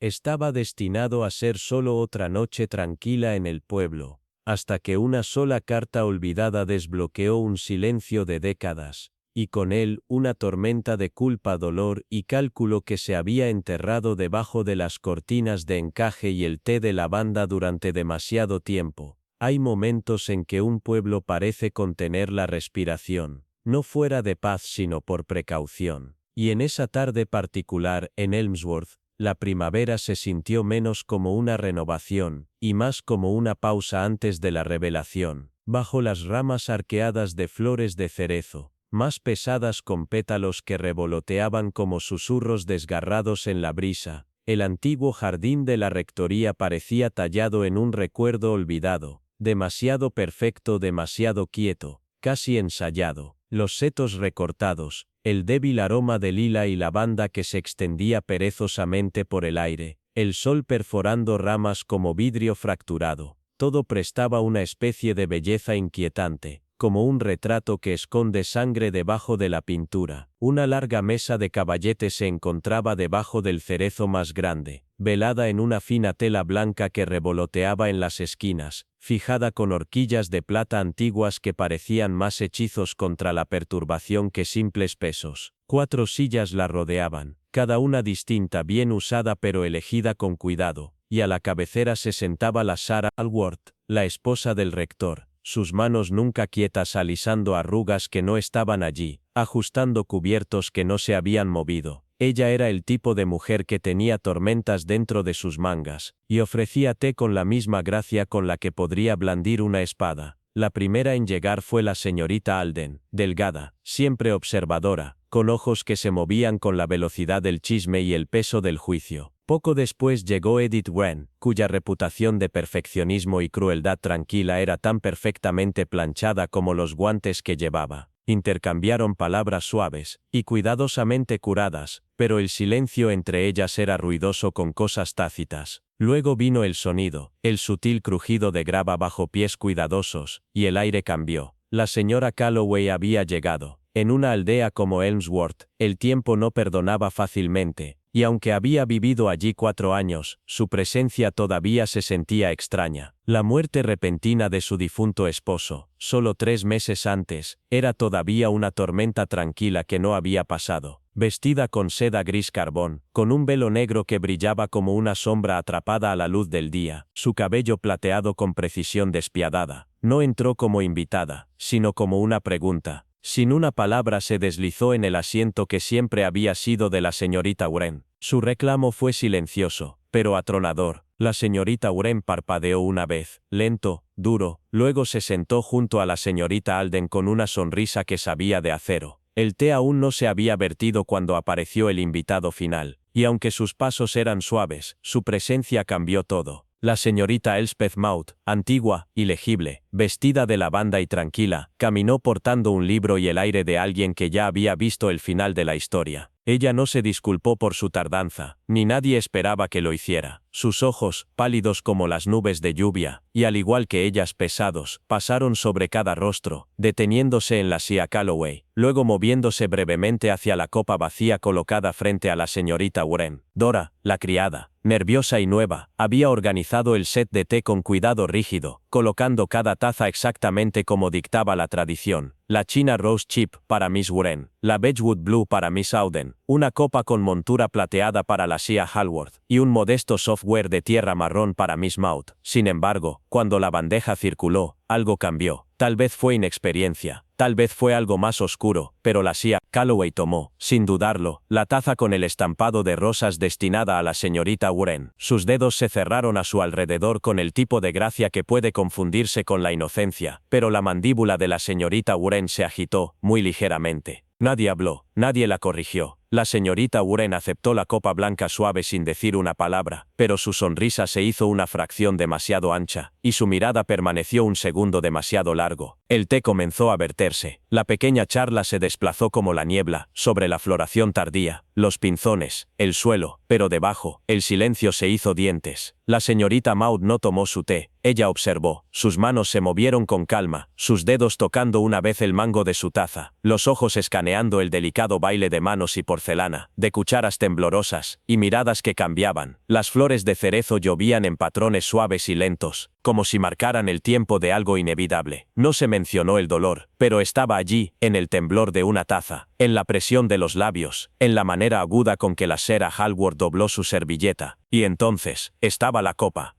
Estaba destinado a ser solo otra noche tranquila en el pueblo, hasta que una sola carta olvidada desbloqueó un silencio de décadas, y con él una tormenta de culpa, dolor y cálculo que se había enterrado debajo de las cortinas de encaje y el té de lavanda durante demasiado tiempo. Hay momentos en que un pueblo parece contener la respiración, no fuera de paz sino por precaución, y en esa tarde particular en Elmsworth, la primavera se sintió menos como una renovación, y más como una pausa antes de la revelación, bajo las ramas arqueadas de flores de cerezo, más pesadas con pétalos que revoloteaban como susurros desgarrados en la brisa. El antiguo jardín de la rectoría parecía tallado en un recuerdo olvidado, demasiado perfecto, demasiado quieto, casi ensayado, los setos recortados, el débil aroma de lila y lavanda que se extendía perezosamente por el aire, el sol perforando ramas como vidrio fracturado, todo prestaba una especie de belleza inquietante, como un retrato que esconde sangre debajo de la pintura. Una larga mesa de caballete se encontraba debajo del cerezo más grande, velada en una fina tela blanca que revoloteaba en las esquinas, fijada con horquillas de plata antiguas que parecían más hechizos contra la perturbación que simples pesos. 4 sillas la rodeaban, cada una distinta, bien usada pero elegida con cuidado, y a la cabecera se sentaba la Sarah Alworth, la esposa del rector, sus manos nunca quietas alisando arrugas que no estaban allí, ajustando cubiertos que no se habían movido. Ella era el tipo de mujer que tenía tormentas dentro de sus mangas, y ofrecía té con la misma gracia con la que podría blandir una espada. La primera en llegar fue la señorita Alden, delgada, siempre observadora, con ojos que se movían con la velocidad del chisme y el peso del juicio. Poco después llegó Edith Wren, cuya reputación de perfeccionismo y crueldad tranquila era tan perfectamente planchada como los guantes que llevaba. Intercambiaron palabras suaves y cuidadosamente curadas, pero el silencio entre ellas era ruidoso con cosas tácitas. Luego vino el sonido, el sutil crujido de grava bajo pies cuidadosos, y el aire cambió. La señora Calloway había llegado. En una aldea como Elmsworth, el tiempo no perdonaba fácilmente, y aunque había vivido allí 4 años, su presencia todavía se sentía extraña. La muerte repentina de su difunto esposo, solo 3 meses antes, era todavía una tormenta tranquila que no había pasado. Vestida con seda gris carbón, con un velo negro que brillaba como una sombra atrapada a la luz del día, su cabello plateado con precisión despiadada, no entró como invitada, sino como una pregunta. Sin una palabra se deslizó en el asiento que siempre había sido de la señorita Wren. Su reclamo fue silencioso, pero atronador. La señorita Wren parpadeó una vez, lento, duro, luego se sentó junto a la señorita Alden con una sonrisa que sabía de acero. El té aún no se había vertido cuando apareció el invitado final, y aunque sus pasos eran suaves, su presencia cambió todo. La señorita Elspeth Maud, antigua, ilegible, vestida de lavanda y tranquila, caminó portando un libro y el aire de alguien que ya había visto el final de la historia. Ella no se disculpó por su tardanza, ni nadie esperaba que lo hiciera. Sus ojos, pálidos como las nubes de lluvia, y al igual que ellas pesados, pasaron sobre cada rostro, deteniéndose en la silla Calloway, luego moviéndose brevemente hacia la copa vacía colocada frente a la señorita Wren. Dora, la criada, nerviosa y nueva, había organizado el set de té con cuidado rígido, colocando cada taza exactamente como dictaba la tradición. La China Rose Chip para Miss Wren, la Bedgewood Blue para Miss Auden, una copa con montura plateada para la Sia Halworth, y un modesto software de tierra marrón para Miss Maud. Sin embargo, cuando la bandeja circuló, algo cambió. Tal vez fue inexperiencia, tal vez fue algo más oscuro, pero la Sia Calloway tomó, sin dudarlo, la taza con el estampado de rosas destinada a la señorita Wren. Sus dedos se cerraron a su alrededor con el tipo de gracia que puede confundirse con la inocencia, pero la mandíbula de la señorita Wren se agitó, muy ligeramente. Nadie habló, nadie la corrigió. La señorita Wren aceptó la copa blanca suave sin decir una palabra, pero su sonrisa se hizo una fracción demasiado ancha, y su mirada permaneció un segundo demasiado largo. El té comenzó a verterse. La pequeña charla se desplazó como la niebla, sobre la floración tardía, los pinzones, el suelo, pero debajo, el silencio se hizo dientes. La señorita Maud no tomó su té. Ella observó, sus manos se movieron con calma, sus dedos tocando una vez el mango de su taza, los ojos escaneando el delicado baile de manos y porcelana. porcelana, de cucharas temblorosas, y miradas que cambiaban. Las flores de cerezo llovían en patrones suaves y lentos, como si marcaran el tiempo de algo inevitable. No se mencionó el dolor, pero estaba allí, en el temblor de una taza, en la presión de los labios, en la manera aguda con que la Sra. Hallward dobló su servilleta. Y entonces, estaba la copa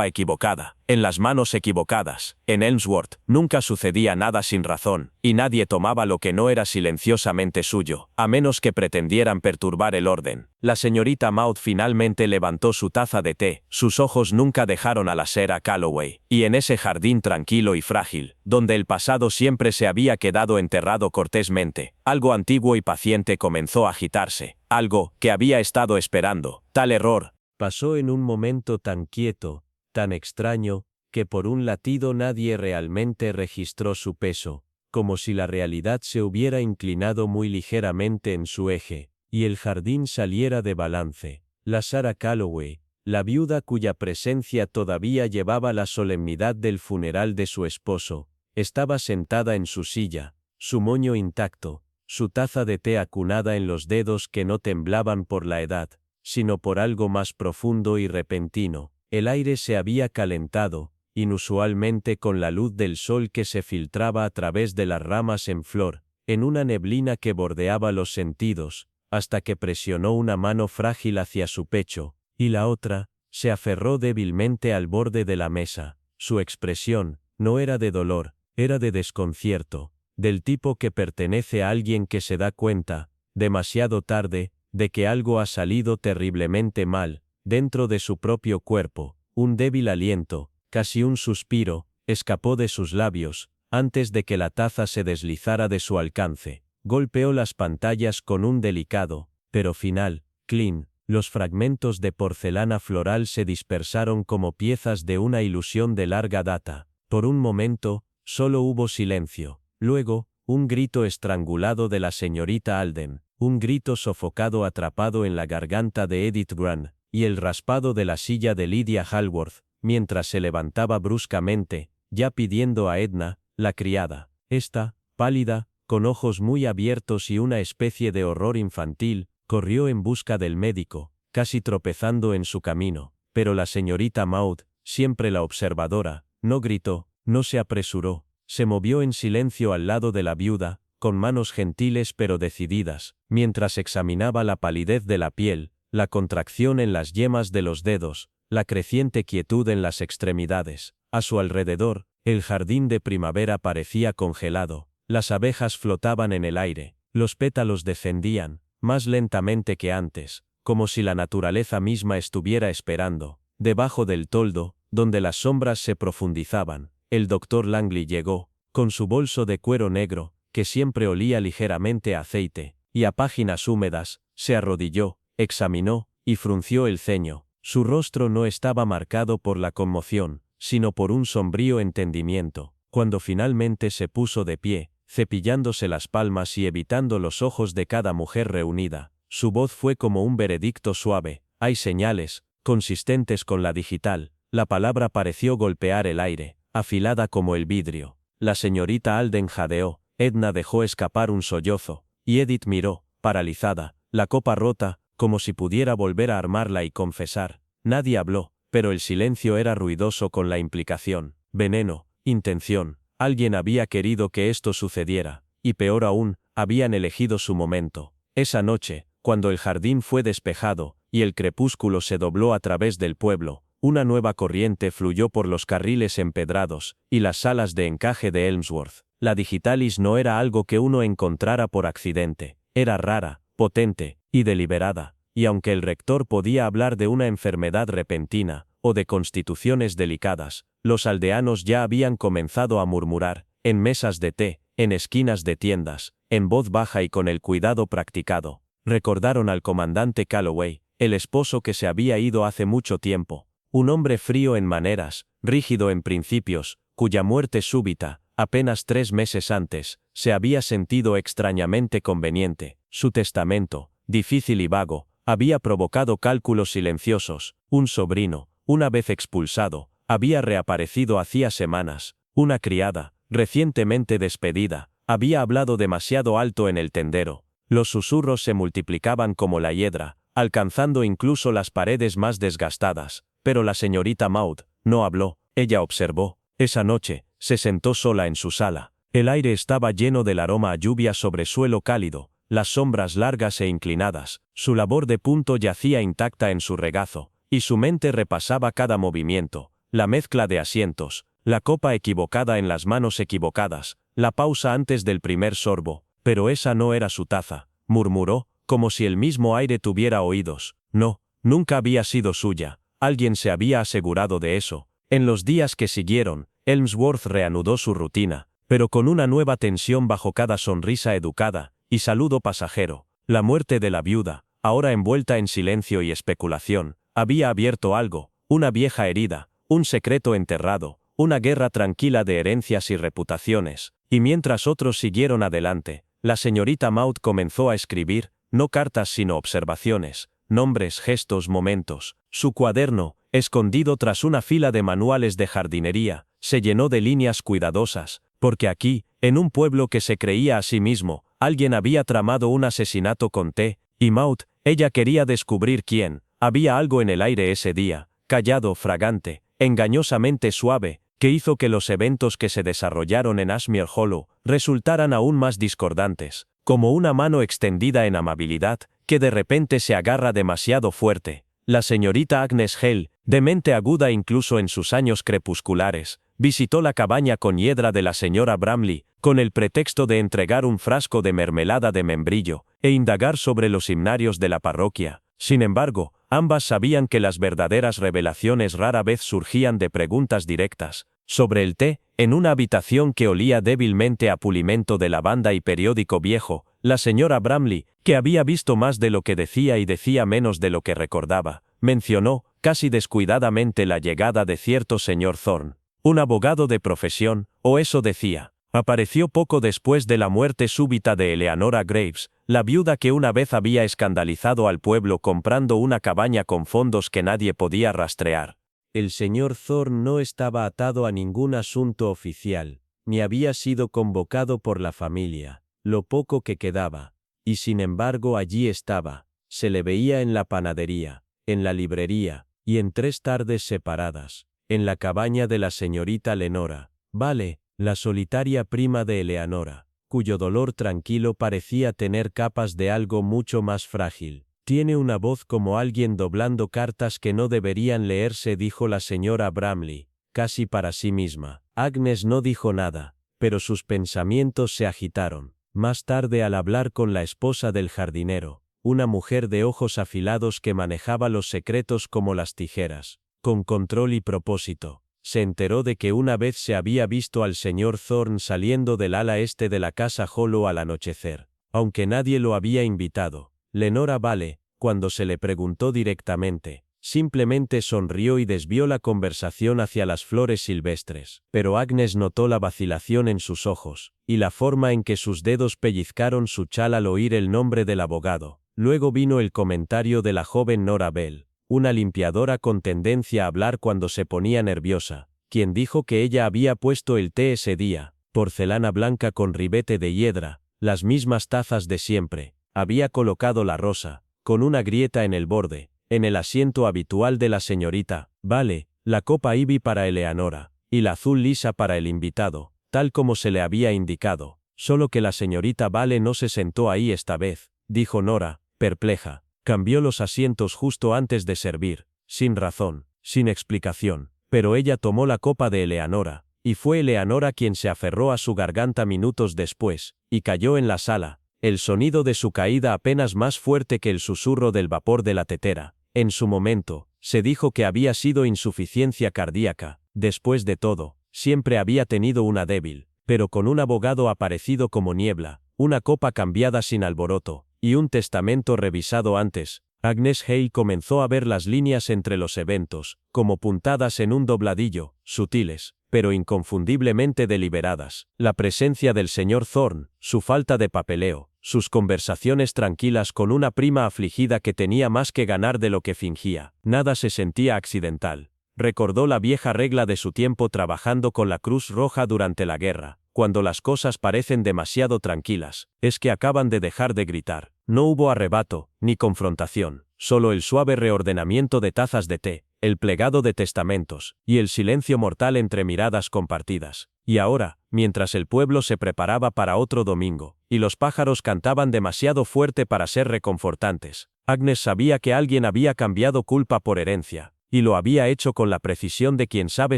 equivocada, en las manos equivocadas. En Elmsworth, nunca sucedía nada sin razón, y nadie tomaba lo que no era silenciosamente suyo, a menos que pretendieran perturbar el orden. La señorita Maud finalmente levantó su taza de té, sus ojos nunca dejaron a la Sra. Calloway, y en ese jardín tranquilo y frágil, donde el pasado siempre se había quedado enterrado cortésmente, algo antiguo y paciente comenzó a agitarse, algo que había estado esperando. Tal error pasó en un momento tan quieto, tan extraño, que por un latido nadie realmente registró su peso, como si la realidad se hubiera inclinado muy ligeramente en su eje, y el jardín saliera de balance. La Sra. Calloway, la viuda cuya presencia todavía llevaba la solemnidad del funeral de su esposo, estaba sentada en su silla, su moño intacto, su taza de té acunada en los dedos que no temblaban por la edad, sino por algo más profundo y repentino. El aire se había calentado, inusualmente con la luz del sol que se filtraba a través de las ramas en flor, en una neblina que bordeaba los sentidos, hasta que presionó una mano frágil hacia su pecho, y la otra se aferró débilmente al borde de la mesa. Su expresión no era de dolor, era de desconcierto, del tipo que pertenece a alguien que se da cuenta, demasiado tarde, de que algo ha salido terriblemente mal, dentro de su propio cuerpo. Un débil aliento, casi un suspiro, escapó de sus labios, antes de que la taza se deslizara de su alcance. Golpeó las pantallas con un delicado, pero final, clink. Los fragmentos de porcelana floral se dispersaron como piezas de una ilusión de larga data. Por un momento, solo hubo silencio. Luego, un grito estrangulado de la señorita Alden, un grito sofocado atrapado en la garganta de Edith Grant, y el raspado de la silla de Lydia Hallworth, mientras se levantaba bruscamente, ya pidiendo a Edna, la criada. Esta, pálida, con ojos muy abiertos y una especie de horror infantil, corrió en busca del médico, casi tropezando en su camino, pero la señorita Maud, siempre la observadora, no gritó, no se apresuró, se movió en silencio al lado de la viuda, con manos gentiles pero decididas, mientras examinaba la palidez de la piel, la contracción en las yemas de los dedos, la creciente quietud en las extremidades. A su alrededor, el jardín de primavera parecía congelado, las abejas flotaban en el aire, los pétalos descendían, más lentamente que antes, como si la naturaleza misma estuviera esperando. Debajo del toldo, donde las sombras se profundizaban, el doctor Langley llegó, con su bolso de cuero negro, que siempre olía ligeramente a aceite, y a páginas húmedas, se arrodilló, examinó, y frunció el ceño. Su rostro no estaba marcado por la conmoción, sino por un sombrío entendimiento. Cuando finalmente se puso de pie, cepillándose las palmas y evitando los ojos de cada mujer reunida, su voz fue como un veredicto suave. Hay señales, consistentes con la digital. La palabra pareció golpear el aire, afilada como el vidrio. La señorita Alden jadeó, Edna dejó escapar un sollozo, y Edith miró, paralizada, la copa rota, como si pudiera volver a armarla y confesar. Nadie habló, pero el silencio era ruidoso con la implicación. Veneno, intención. Alguien había querido que esto sucediera, y peor aún, habían elegido su momento. Esa noche, cuando el jardín fue despejado, y el crepúsculo se dobló a través del pueblo, una nueva corriente fluyó por los carriles empedrados, y las salas de encaje de Elmsworth. La digitalis no era algo que uno encontrara por accidente, era rara, potente, y deliberada, y aunque el rector podía hablar de una enfermedad repentina, o de constituciones delicadas, los aldeanos ya habían comenzado a murmurar, en mesas de té, en esquinas de tiendas, en voz baja y con el cuidado practicado. Recordaron al comandante Calloway, el esposo que se había ido hace mucho tiempo, un hombre frío en maneras, rígido en principios, cuya muerte súbita, apenas 3 meses antes, se había sentido extrañamente conveniente. Su testamento, difícil y vago, había provocado cálculos silenciosos. Un sobrino, una vez expulsado, había reaparecido hacía semanas. Una criada, recientemente despedida, había hablado demasiado alto en el tendero. Los susurros se multiplicaban como la hiedra, alcanzando incluso las paredes más desgastadas, pero la señorita Maud no habló. Ella observó. Esa noche, se sentó sola en su sala. El aire estaba lleno del aroma a lluvia sobre suelo cálido, las sombras largas e inclinadas, su labor de punto yacía intacta en su regazo, y su mente repasaba cada movimiento, la mezcla de asientos, la copa equivocada en las manos equivocadas, la pausa antes del primer sorbo. Pero esa no era su taza, murmuró, como si el mismo aire tuviera oídos. No, nunca había sido suya, alguien se había asegurado de eso. En los días que siguieron, Elmsworth reanudó su rutina, pero con una nueva tensión bajo cada sonrisa educada y saludo pasajero. La muerte de la viuda, ahora envuelta en silencio y especulación, había abierto algo, una vieja herida, un secreto enterrado, una guerra tranquila de herencias y reputaciones, y mientras otros siguieron adelante, la señorita Maud comenzó a escribir, no cartas sino observaciones, nombres, gestos, momentos. Su cuaderno, escondido tras una fila de manuales de jardinería, se llenó de líneas cuidadosas, porque aquí, en un pueblo que se creía a sí mismo, alguien había tramado un asesinato con T. y Maud, ella quería descubrir quién. Había algo en el aire ese día, callado, fragante, engañosamente suave, que hizo que los eventos que se desarrollaron en Ashmere Hollow resultaran aún más discordantes, como una mano extendida en amabilidad, que de repente se agarra demasiado fuerte. La señorita Agnes Hale, de mente aguda incluso en sus años crepusculares, visitó la cabaña con hiedra de la señora Bramley, con el pretexto de entregar un frasco de mermelada de membrillo, e indagar sobre los himnarios de la parroquia. Sin embargo, ambas sabían que las verdaderas revelaciones rara vez surgían de preguntas directas. Sobre el té, en una habitación que olía débilmente a pulimento de lavanda y periódico viejo, la señora Bramley, que había visto más de lo que decía y decía menos de lo que recordaba, mencionó, casi descuidadamente, la llegada de cierto señor Thorne, un abogado de profesión, o eso decía. Apareció poco después de la muerte súbita de Eleanora Graves, la viuda que una vez había escandalizado al pueblo comprando una cabaña con fondos que nadie podía rastrear. El señor Thorne no estaba atado a ningún asunto oficial, ni había sido convocado por la familia, lo poco que quedaba, y sin embargo allí estaba, se le veía en la panadería, en la librería, y en 3 tardes separadas, en la cabaña de la señorita Lenora, vale, la solitaria prima de Eleanora, cuyo dolor tranquilo parecía tener capas de algo mucho más frágil. Tiene una voz como alguien doblando cartas que no deberían leerse, dijo la señora Bramley, casi para sí misma. Agnes no dijo nada, pero sus pensamientos se agitaron. Más tarde, al hablar con la esposa del jardinero, una mujer de ojos afilados que manejaba los secretos como las tijeras, con control y propósito, se enteró de que una vez se había visto al señor Thorne saliendo del ala este de la casa Hollow al anochecer, aunque nadie lo había invitado. Lenora Vale, cuando se le preguntó directamente, simplemente sonrió y desvió la conversación hacia las flores silvestres, pero Agnes notó la vacilación en sus ojos, y la forma en que sus dedos pellizcaron su chal al oír el nombre del abogado. Luego vino el comentario de la joven Nora Bell, una limpiadora con tendencia a hablar cuando se ponía nerviosa, quien dijo que ella había puesto el té ese día, porcelana blanca con ribete de hiedra, las mismas tazas de siempre. Había colocado la rosa, con una grieta en el borde, en el asiento habitual de la señorita Vale, la copa Ivy para Eleanora, y la azul lisa para el invitado, tal como se le había indicado. Solo que la señorita Vale no se sentó ahí esta vez, dijo Nora, perpleja. Cambió los asientos justo antes de servir, sin razón, sin explicación, pero ella tomó la copa de Eleanora, y fue Eleanora quien se aferró a su garganta minutos después, y cayó en la sala. El sonido de su caída apenas más fuerte que el susurro del vapor de la tetera. En su momento, se dijo que había sido insuficiencia cardíaca. Después de todo, siempre había tenido una débil, pero con un abogado aparecido como niebla, una copa cambiada sin alboroto, y un testamento revisado antes. Agnes Hale comenzó a ver las líneas entre los eventos, como puntadas en un dobladillo, sutiles, pero inconfundiblemente deliberadas. La presencia del señor Thorne, su falta de papeleo, sus conversaciones tranquilas con una prima afligida que tenía más que ganar de lo que fingía. Nada se sentía accidental. Recordó la vieja regla de su tiempo trabajando con la Cruz Roja durante la guerra. Cuando las cosas parecen demasiado tranquilas, es que acaban de dejar de gritar. No hubo arrebato, ni confrontación, solo el suave reordenamiento de tazas de té, el plegado de testamentos, y el silencio mortal entre miradas compartidas. Y ahora, mientras el pueblo se preparaba para otro domingo, y los pájaros cantaban demasiado fuerte para ser reconfortantes, Agnes sabía que alguien había cambiado culpa por herencia, y lo había hecho con la precisión de quien sabe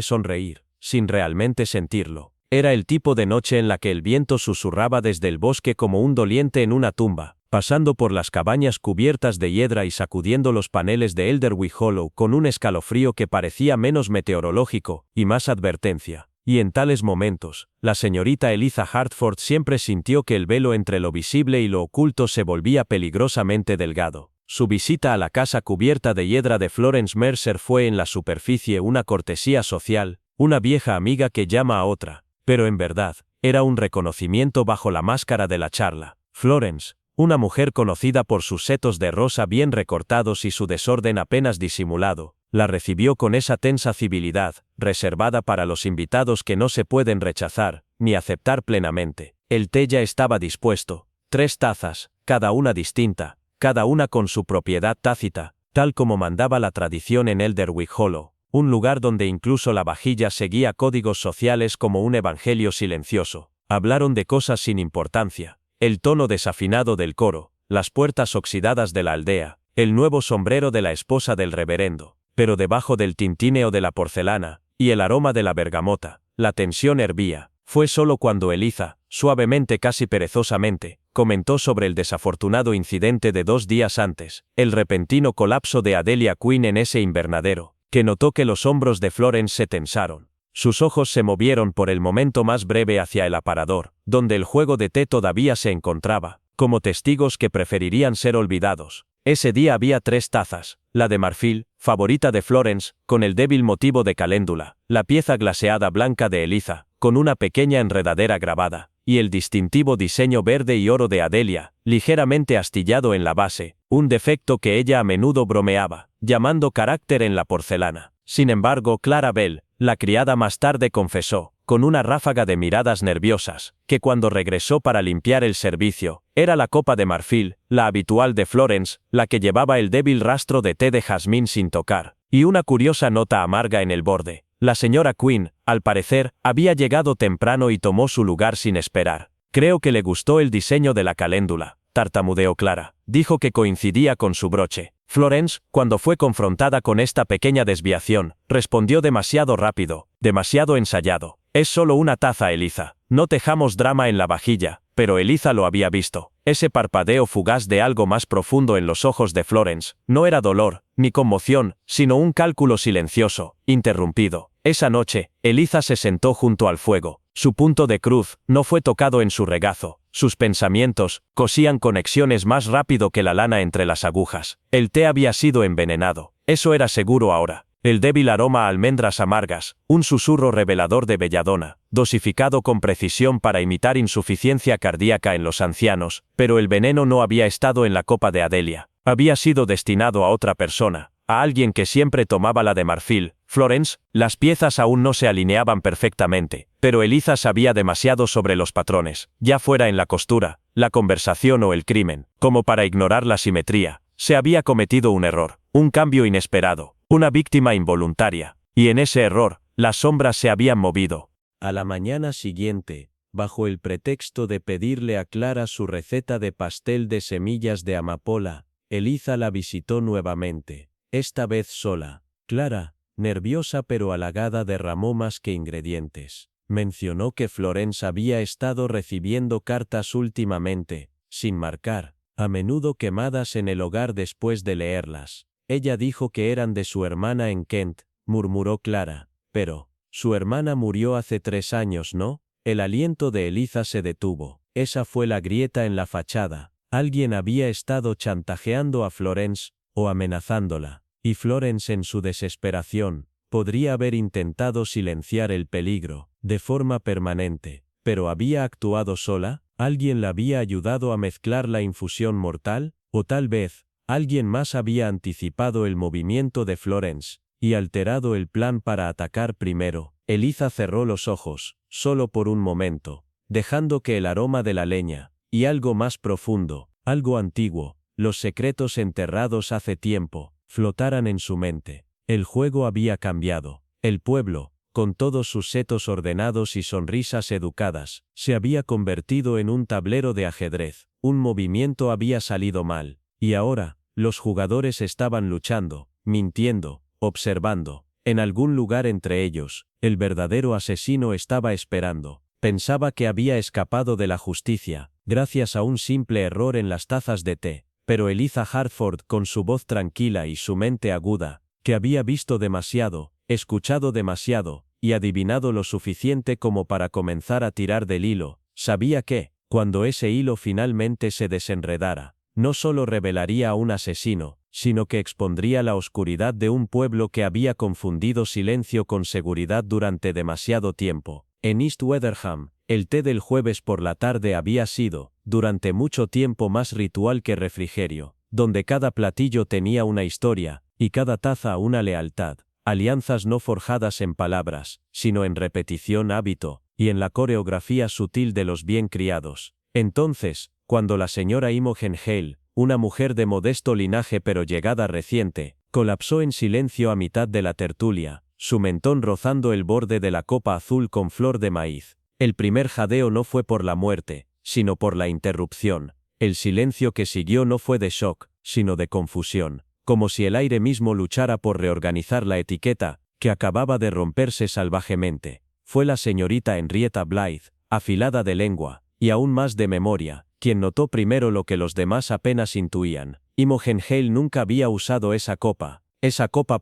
sonreír, sin realmente sentirlo. Era el tipo de noche en la que el viento susurraba desde el bosque como un doliente en una tumba, pasando por las cabañas cubiertas de hiedra y sacudiendo los paneles de Elderwick Hollow con un escalofrío que parecía menos meteorológico y más advertencia. Y en tales momentos, la señorita Eliza Hartford siempre sintió que el velo entre lo visible y lo oculto se volvía peligrosamente delgado. Su visita a la casa cubierta de hiedra de Florence Mercer fue en la superficie una cortesía social, una vieja amiga que llama a otra, pero en verdad, era un reconocimiento bajo la máscara de la charla. Florence, una mujer conocida por sus setos de rosa bien recortados y su desorden apenas disimulado, la recibió con esa tensa civilidad, reservada para los invitados que no se pueden rechazar, ni aceptar plenamente. El té ya estaba dispuesto, 3 tazas, cada una distinta, cada una con su propiedad tácita, tal como mandaba la tradición en Elderwick Hollow, un lugar donde incluso la vajilla seguía códigos sociales como un evangelio silencioso. Hablaron de cosas sin importancia, el tono desafinado del coro, las puertas oxidadas de la aldea, el nuevo sombrero de la esposa del reverendo, pero debajo del tintineo de la porcelana, y el aroma de la bergamota, la tensión hervía. Fue solo cuando Eliza, suavemente casi perezosamente, comentó sobre el desafortunado incidente de 2 días antes, el repentino colapso de Adelia Quinn en ese invernadero, que notó que los hombros de Florence se tensaron. Sus ojos se movieron por el momento más breve hacia el aparador, donde el juego de té todavía se encontraba, como testigos que preferirían ser olvidados. Ese día había 3 tazas, la de marfil, favorita de Florence, con el débil motivo de caléndula, la pieza glaseada blanca de Eliza, con una pequeña enredadera grabada, y el distintivo diseño verde y oro de Adelia, ligeramente astillado en la base, un defecto que ella a menudo bromeaba, llamando carácter en la porcelana. Sin embargo, Clara Bell, la criada, más tarde confesó, con una ráfaga de miradas nerviosas, que cuando regresó para limpiar el servicio, era la copa de marfil, la habitual de Florence, la que llevaba el débil rastro de té de jazmín sin tocar, y una curiosa nota amarga en el borde. La señora Quinn, al parecer, había llegado temprano y tomó su lugar sin esperar. Creo que le gustó el diseño de la caléndula, tartamudeó Clara. Dijo que coincidía con su broche. Florence, cuando fue confrontada con esta pequeña desviación, respondió demasiado rápido, demasiado ensayado. Es solo una taza, Eliza. No tejamos drama en la vajilla. Pero Eliza lo había visto. Ese parpadeo fugaz de algo más profundo en los ojos de Florence, no era dolor, ni conmoción, sino un cálculo silencioso, interrumpido. Esa noche, Eliza se sentó junto al fuego. Su punto de cruz no fue tocado en su regazo. Sus pensamientos cosían conexiones más rápido que la lana entre las agujas. El té había sido envenenado. Eso era seguro ahora. El débil aroma a almendras amargas, un susurro revelador de belladona, dosificado con precisión para imitar insuficiencia cardíaca en los ancianos, pero el veneno no había estado en la copa de Adelia. Había sido destinado a otra persona, a alguien que siempre tomaba la de marfil. Florence, las piezas aún no se alineaban perfectamente, pero Eliza sabía demasiado sobre los patrones, ya fuera en la costura, la conversación o el crimen, como para ignorar la simetría. Se había cometido un error, un cambio inesperado. Una víctima involuntaria, y en ese error, las sombras se habían movido. A la mañana siguiente, bajo el pretexto de pedirle a Clara su receta de pastel de semillas de amapola, Eliza la visitó nuevamente, esta vez sola. Clara, nerviosa pero halagada, derramó más que ingredientes. Mencionó que Florence había estado recibiendo cartas últimamente, sin marcar, a menudo quemadas en el hogar después de leerlas. Ella dijo que eran de su hermana en Kent, murmuró Clara. Pero, su hermana murió hace 3 años, ¿no? El aliento de Eliza se detuvo. Esa fue la grieta en la fachada. Alguien había estado chantajeando a Florence, o amenazándola. Y Florence, en su desesperación, podría haber intentado silenciar el peligro, de forma permanente. ¿Pero había actuado sola? ¿Alguien la había ayudado a mezclar la infusión mortal? O tal vez, alguien más había anticipado el movimiento de Florence, y alterado el plan para atacar primero. Eliza cerró los ojos, solo por un momento, dejando que el aroma de la leña, y algo más profundo, algo antiguo, los secretos enterrados hace tiempo, flotaran en su mente. El juego había cambiado. El pueblo, con todos sus setos ordenados y sonrisas educadas, se había convertido en un tablero de ajedrez. Un movimiento había salido mal, y ahora, los jugadores estaban luchando, mintiendo, observando. En algún lugar entre ellos, el verdadero asesino estaba esperando. Pensaba que había escapado de la justicia, gracias a un simple error en las tazas de té, pero Eliza Hartford, con su voz tranquila y su mente aguda, que había visto demasiado, escuchado demasiado, y adivinado lo suficiente como para comenzar a tirar del hilo, sabía que, cuando ese hilo finalmente se desenredara, no solo revelaría a un asesino, sino que expondría la oscuridad de un pueblo que había confundido silencio con seguridad durante demasiado tiempo. En East Weatherham, el té del jueves por la tarde había sido, durante mucho tiempo, más ritual que refrigerio, donde cada platillo tenía una historia, y cada taza una lealtad, alianzas no forjadas en palabras, sino en repetición, hábito, y en la coreografía sutil de los bien criados. Entonces, cuando la señora Imogen Hale, una mujer de modesto linaje pero llegada reciente, colapsó en silencio a mitad de la tertulia, su mentón rozando el borde de la copa azul con flor de maíz. El primer jadeo no fue por la muerte, sino por la interrupción. El silencio que siguió no fue de shock, sino de confusión, como si el aire mismo luchara por reorganizar la etiqueta, que acababa de romperse salvajemente. Fue la señorita Henrietta Blythe, afilada de lengua, y aún más de memoria, quien notó primero lo que los demás apenas intuían. Imogen Hale nunca había usado esa copa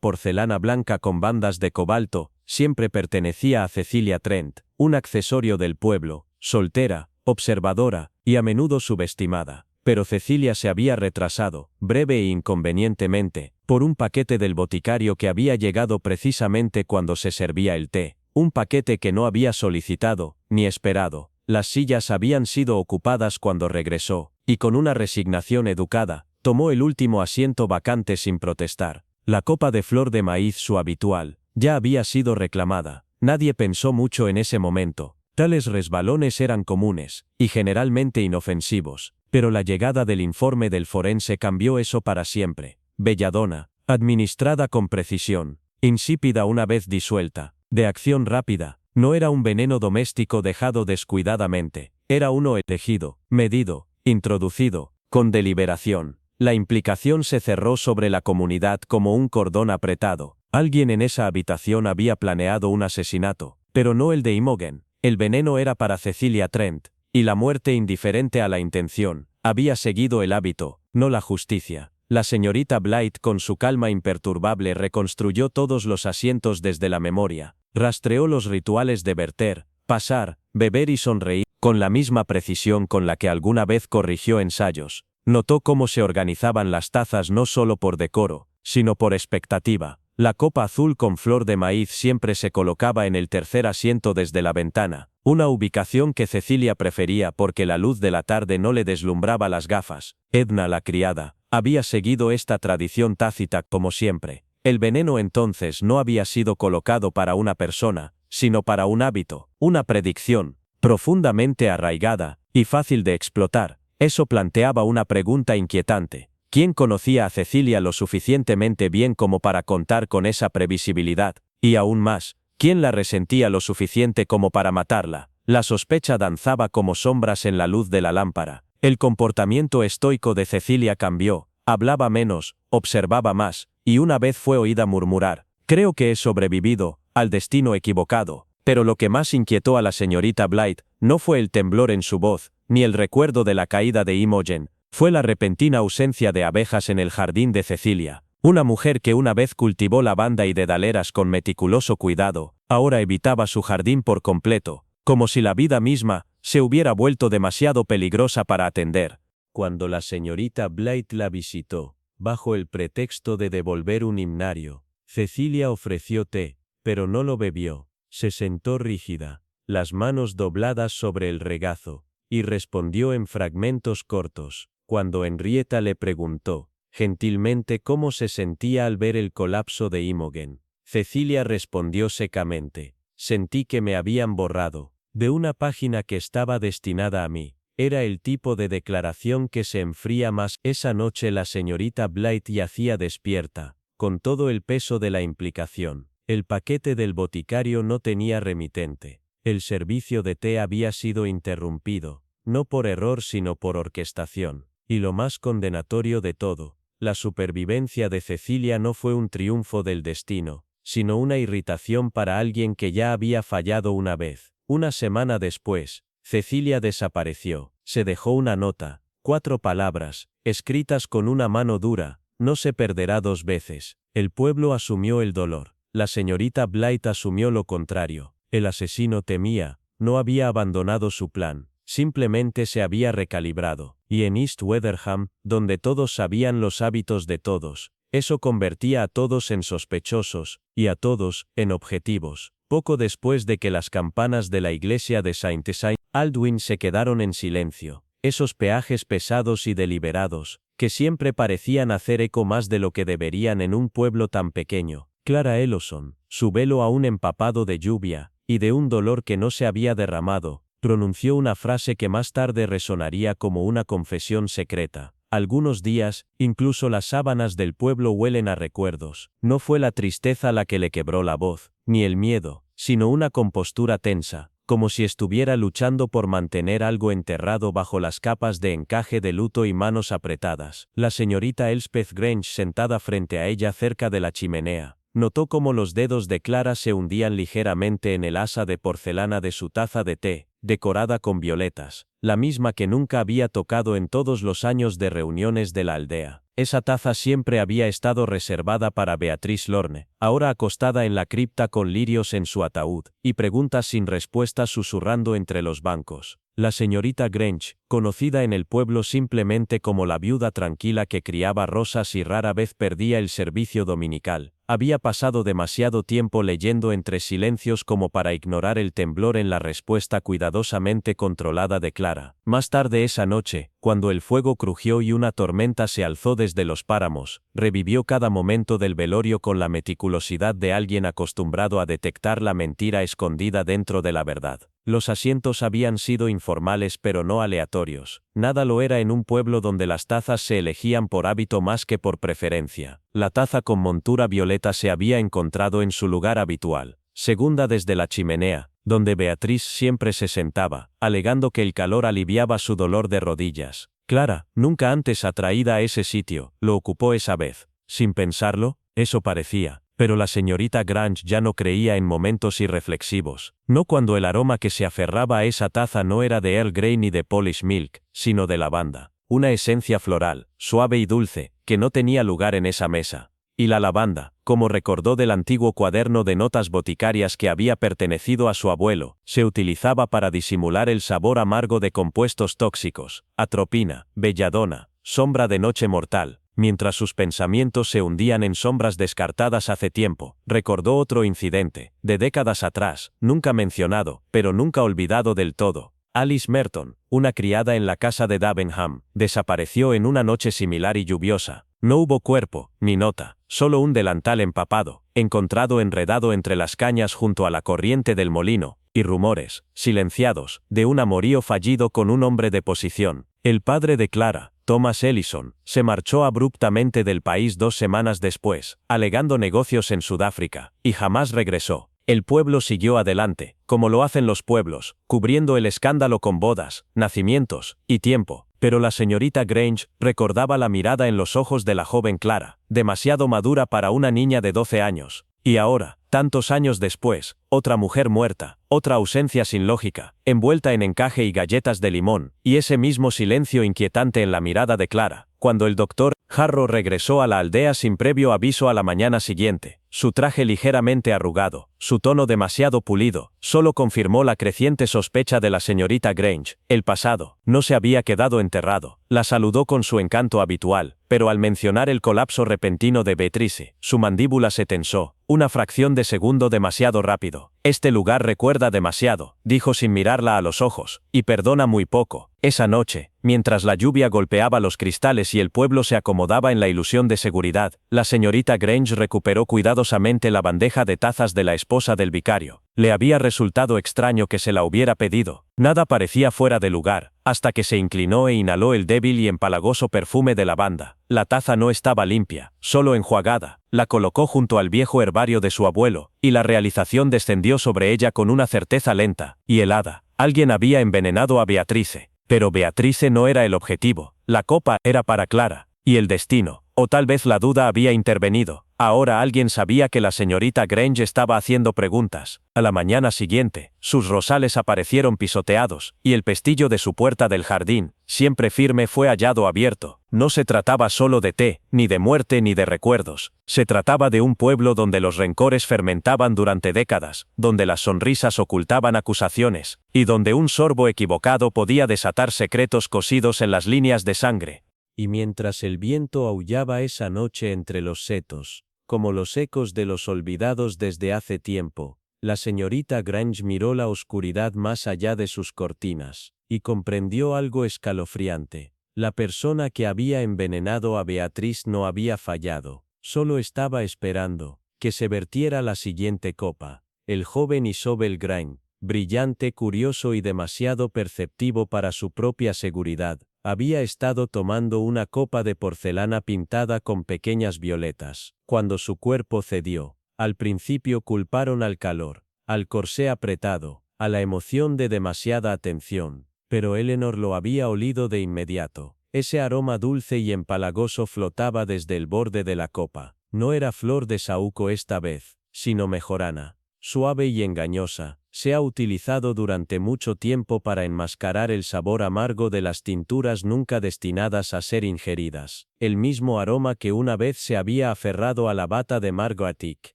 porcelana blanca con bandas de cobalto, siempre pertenecía a Cecilia Trent, un accesorio del pueblo, soltera, observadora, y a menudo subestimada. Pero Cecilia se había retrasado, breve e inconvenientemente, por un paquete del boticario que había llegado precisamente cuando se servía el té, un paquete que no había solicitado, ni esperado. Las sillas habían sido ocupadas cuando regresó, y con una resignación educada, tomó el último asiento vacante sin protestar. La copa de flor de maíz, su habitual, ya había sido reclamada. Nadie pensó mucho en ese momento. Tales resbalones eran comunes, y generalmente inofensivos, pero la llegada del informe del forense cambió eso para siempre. Belladona, administrada con precisión, insípida una vez disuelta, de acción rápida, no era un veneno doméstico dejado descuidadamente, era uno elegido, medido, introducido, con deliberación. La implicación se cerró sobre la comunidad como un cordón apretado. Alguien en esa habitación había planeado un asesinato, pero no el de Imogen. El veneno era para Cecilia Trent, y la muerte, indiferente a la intención, había seguido el hábito, no la justicia. La señorita Blythe, con su calma imperturbable, reconstruyó todos los asientos desde la memoria, rastreó los rituales de verter, pasar, beber y sonreír, con la misma precisión con la que alguna vez corrigió ensayos. Notó cómo se organizaban las tazas no solo por decoro, sino por expectativa. La copa azul con flor de maíz siempre se colocaba en el tercer asiento desde la ventana, una ubicación que Cecilia prefería porque la luz de la tarde no le deslumbraba las gafas. Edna, la criada, había seguido esta tradición tácita como siempre. El veneno entonces no había sido colocado para una persona, sino para un hábito, una predicción, profundamente arraigada, y fácil de explotar. Eso planteaba una pregunta inquietante. ¿Quién conocía a Cecilia lo suficientemente bien como para contar con esa previsibilidad? Y aún más, ¿quién la resentía lo suficiente como para matarla? La sospecha danzaba como sombras en la luz de la lámpara. El comportamiento estoico de Cecilia cambió, hablaba menos, observaba más, y una vez fue oída murmurar: «Creo que he sobrevivido al destino equivocado». Pero lo que más inquietó a la señorita Blythe no fue el temblor en su voz, ni el recuerdo de la caída de Imogen, fue la repentina ausencia de abejas en el jardín de Cecilia. Una mujer que una vez cultivó lavanda y dedaleras con meticuloso cuidado, ahora evitaba su jardín por completo, como si la vida misma se hubiera vuelto demasiado peligrosa para atender. Cuando la señorita Blythe la visitó, bajo el pretexto de devolver un himnario, Cecilia ofreció té, pero no lo bebió. Se sentó rígida, las manos dobladas sobre el regazo, y respondió en fragmentos cortos. Cuando Henrietta le preguntó, gentilmente, cómo se sentía al ver el colapso de Imogen, Cecilia respondió secamente. Sentí que me habían borrado de una página que estaba destinada a mí. Era el tipo de declaración que se enfría más. Esa noche la señorita Blythe yacía despierta, con todo el peso de la implicación. El paquete del boticario no tenía remitente. El servicio de té había sido interrumpido, no por error sino por orquestación. Y lo más condenatorio de todo, la supervivencia de Cecilia no fue un triunfo del destino, sino una irritación para alguien que ya había fallado una vez. Una semana después, Cecilia desapareció. Se dejó una nota, 4 palabras, escritas con una mano dura: no se perderá 2 veces. El pueblo asumió el dolor. La señorita Blythe asumió lo contrario. El asesino temía, no había abandonado su plan, simplemente se había recalibrado. Y en East Weatherham, donde todos sabían los hábitos de todos, eso convertía a todos en sospechosos, y a todos, en objetivos. Poco después de que las campanas de la iglesia de St. Aldwyn se quedaron en silencio, esos peajes pesados y deliberados, que siempre parecían hacer eco más de lo que deberían en un pueblo tan pequeño. Clara Ellison, su velo aún empapado de lluvia, y de un dolor que no se había derramado, pronunció una frase que más tarde resonaría como una confesión secreta. Algunos días, incluso las sábanas del pueblo huelen a recuerdos. No fue la tristeza la que le quebró la voz, ni el miedo, sino una compostura tensa, como si estuviera luchando por mantener algo enterrado bajo las capas de encaje de luto y manos apretadas. La señorita Elspeth Grange, sentada frente a ella cerca de la chimenea, notó cómo los dedos de Clara se hundían ligeramente en el asa de porcelana de su taza de té, decorada con violetas, la misma que nunca había tocado en todos los años de reuniones de la aldea. Esa taza siempre había estado reservada para Beatrice Lorne, ahora acostada en la cripta con lirios en su ataúd, y preguntas sin respuesta susurrando entre los bancos. La señorita Grange, conocida en el pueblo simplemente como la viuda tranquila que criaba rosas y rara vez perdía el servicio dominical, había pasado demasiado tiempo leyendo entre silencios como para ignorar el temblor en la respuesta cuidadosamente controlada de Clara. Más tarde esa noche, cuando el fuego crujió y una tormenta se alzó desde los páramos, revivió cada momento del velorio con la meticulosidad de alguien acostumbrado a detectar la mentira escondida dentro de la verdad. Los asientos habían sido informales pero no aleatorios. Nada lo era en un pueblo donde las tazas se elegían por hábito más que por preferencia. La taza con montura violeta se había encontrado en su lugar habitual, segunda desde la chimenea, donde Beatrice siempre se sentaba, alegando que el calor aliviaba su dolor de rodillas. Clara, nunca antes atraída a ese sitio, lo ocupó esa vez. Sin pensarlo, eso parecía. Pero la señorita Grange ya no creía en momentos irreflexivos, no cuando el aroma que se aferraba a esa taza no era de Earl Grey ni de Polish Milk, sino de lavanda, una esencia floral, suave y dulce, que no tenía lugar en esa mesa. Y la lavanda, como recordó del antiguo cuaderno de notas boticarias que había pertenecido a su abuelo, se utilizaba para disimular el sabor amargo de compuestos tóxicos, atropina, belladona, sombra de noche mortal. Mientras sus pensamientos se hundían en sombras descartadas hace tiempo, recordó otro incidente, de décadas atrás, nunca mencionado, pero nunca olvidado del todo. Alice Merton, una criada en la casa de Davenham, desapareció en una noche similar y lluviosa. No hubo cuerpo, ni nota, solo un delantal empapado, encontrado enredado entre las cañas junto a la corriente del molino, y rumores, silenciados, de un amorío fallido con un hombre de posición. El padre de Clara, Thomas Ellison, se marchó abruptamente del país 2 semanas después, alegando negocios en Sudáfrica, y jamás regresó. El pueblo siguió adelante, como lo hacen los pueblos, cubriendo el escándalo con bodas, nacimientos, y tiempo. Pero la señorita Grange recordaba la mirada en los ojos de la joven Clara, demasiado madura para una niña de 12 años. Y ahora, tantos años después, otra mujer muerta, otra ausencia sin lógica, envuelta en encaje y galletas de limón, y ese mismo silencio inquietante en la mirada de Clara, cuando el doctor Harrow regresó a la aldea sin previo aviso a la mañana siguiente. Su traje ligeramente arrugado, su tono demasiado pulido, solo confirmó la creciente sospecha de la señorita Grange. El pasado no se había quedado enterrado. La saludó con su encanto habitual, pero al mencionar el colapso repentino de Beatrice, su mandíbula se tensó, una fracción de segundo demasiado rápido. Este lugar recuerda demasiado, dijo sin mirarla a los ojos, y perdona muy poco. Esa noche, mientras la lluvia golpeaba los cristales y el pueblo se acomodaba en la ilusión de seguridad, la señorita Grange recuperó cuidadosamente la bandeja de tazas de la esposa del vicario. Le había resultado extraño que se la hubiera pedido. Nada parecía fuera de lugar, hasta que se inclinó e inhaló el débil y empalagoso perfume de lavanda. La taza no estaba limpia, solo enjuagada. La colocó junto al viejo herbario de su abuelo, y la realización descendió sobre ella con una certeza lenta y helada. Alguien había envenenado a Beatrice. Pero Beatrice no era el objetivo, la copa era para Clara, y el destino, o tal vez la duda había intervenido. Ahora alguien sabía que la señorita Grange estaba haciendo preguntas. A la mañana siguiente, sus rosales aparecieron pisoteados, y el pestillo de su puerta del jardín, siempre firme, fue hallado abierto. No se trataba solo de té, ni de muerte ni de recuerdos. Se trataba de un pueblo donde los rencores fermentaban durante décadas, donde las sonrisas ocultaban acusaciones, y donde un sorbo equivocado podía desatar secretos cosidos en las líneas de sangre. Y mientras el viento aullaba esa noche entre los setos, como los ecos de los olvidados desde hace tiempo, la señorita Grange miró la oscuridad más allá de sus cortinas, y comprendió algo escalofriante. La persona que había envenenado a Beatriz no había fallado, solo estaba esperando que se vertiera la siguiente copa. El joven Isobel Grange, brillante, curioso y demasiado perceptivo para su propia seguridad, había estado tomando una copa de porcelana pintada con pequeñas violetas. Cuando su cuerpo cedió, al principio culparon al calor, al corsé apretado, a la emoción de demasiada atención, pero Eleanor lo había olido de inmediato. Ese aroma dulce y empalagoso flotaba desde el borde de la copa. No era flor de saúco esta vez, sino mejorana, suave y engañosa. Se ha utilizado durante mucho tiempo para enmascarar el sabor amargo de las tinturas nunca destinadas a ser ingeridas. El mismo aroma que una vez se había aferrado a la bata de Margaret,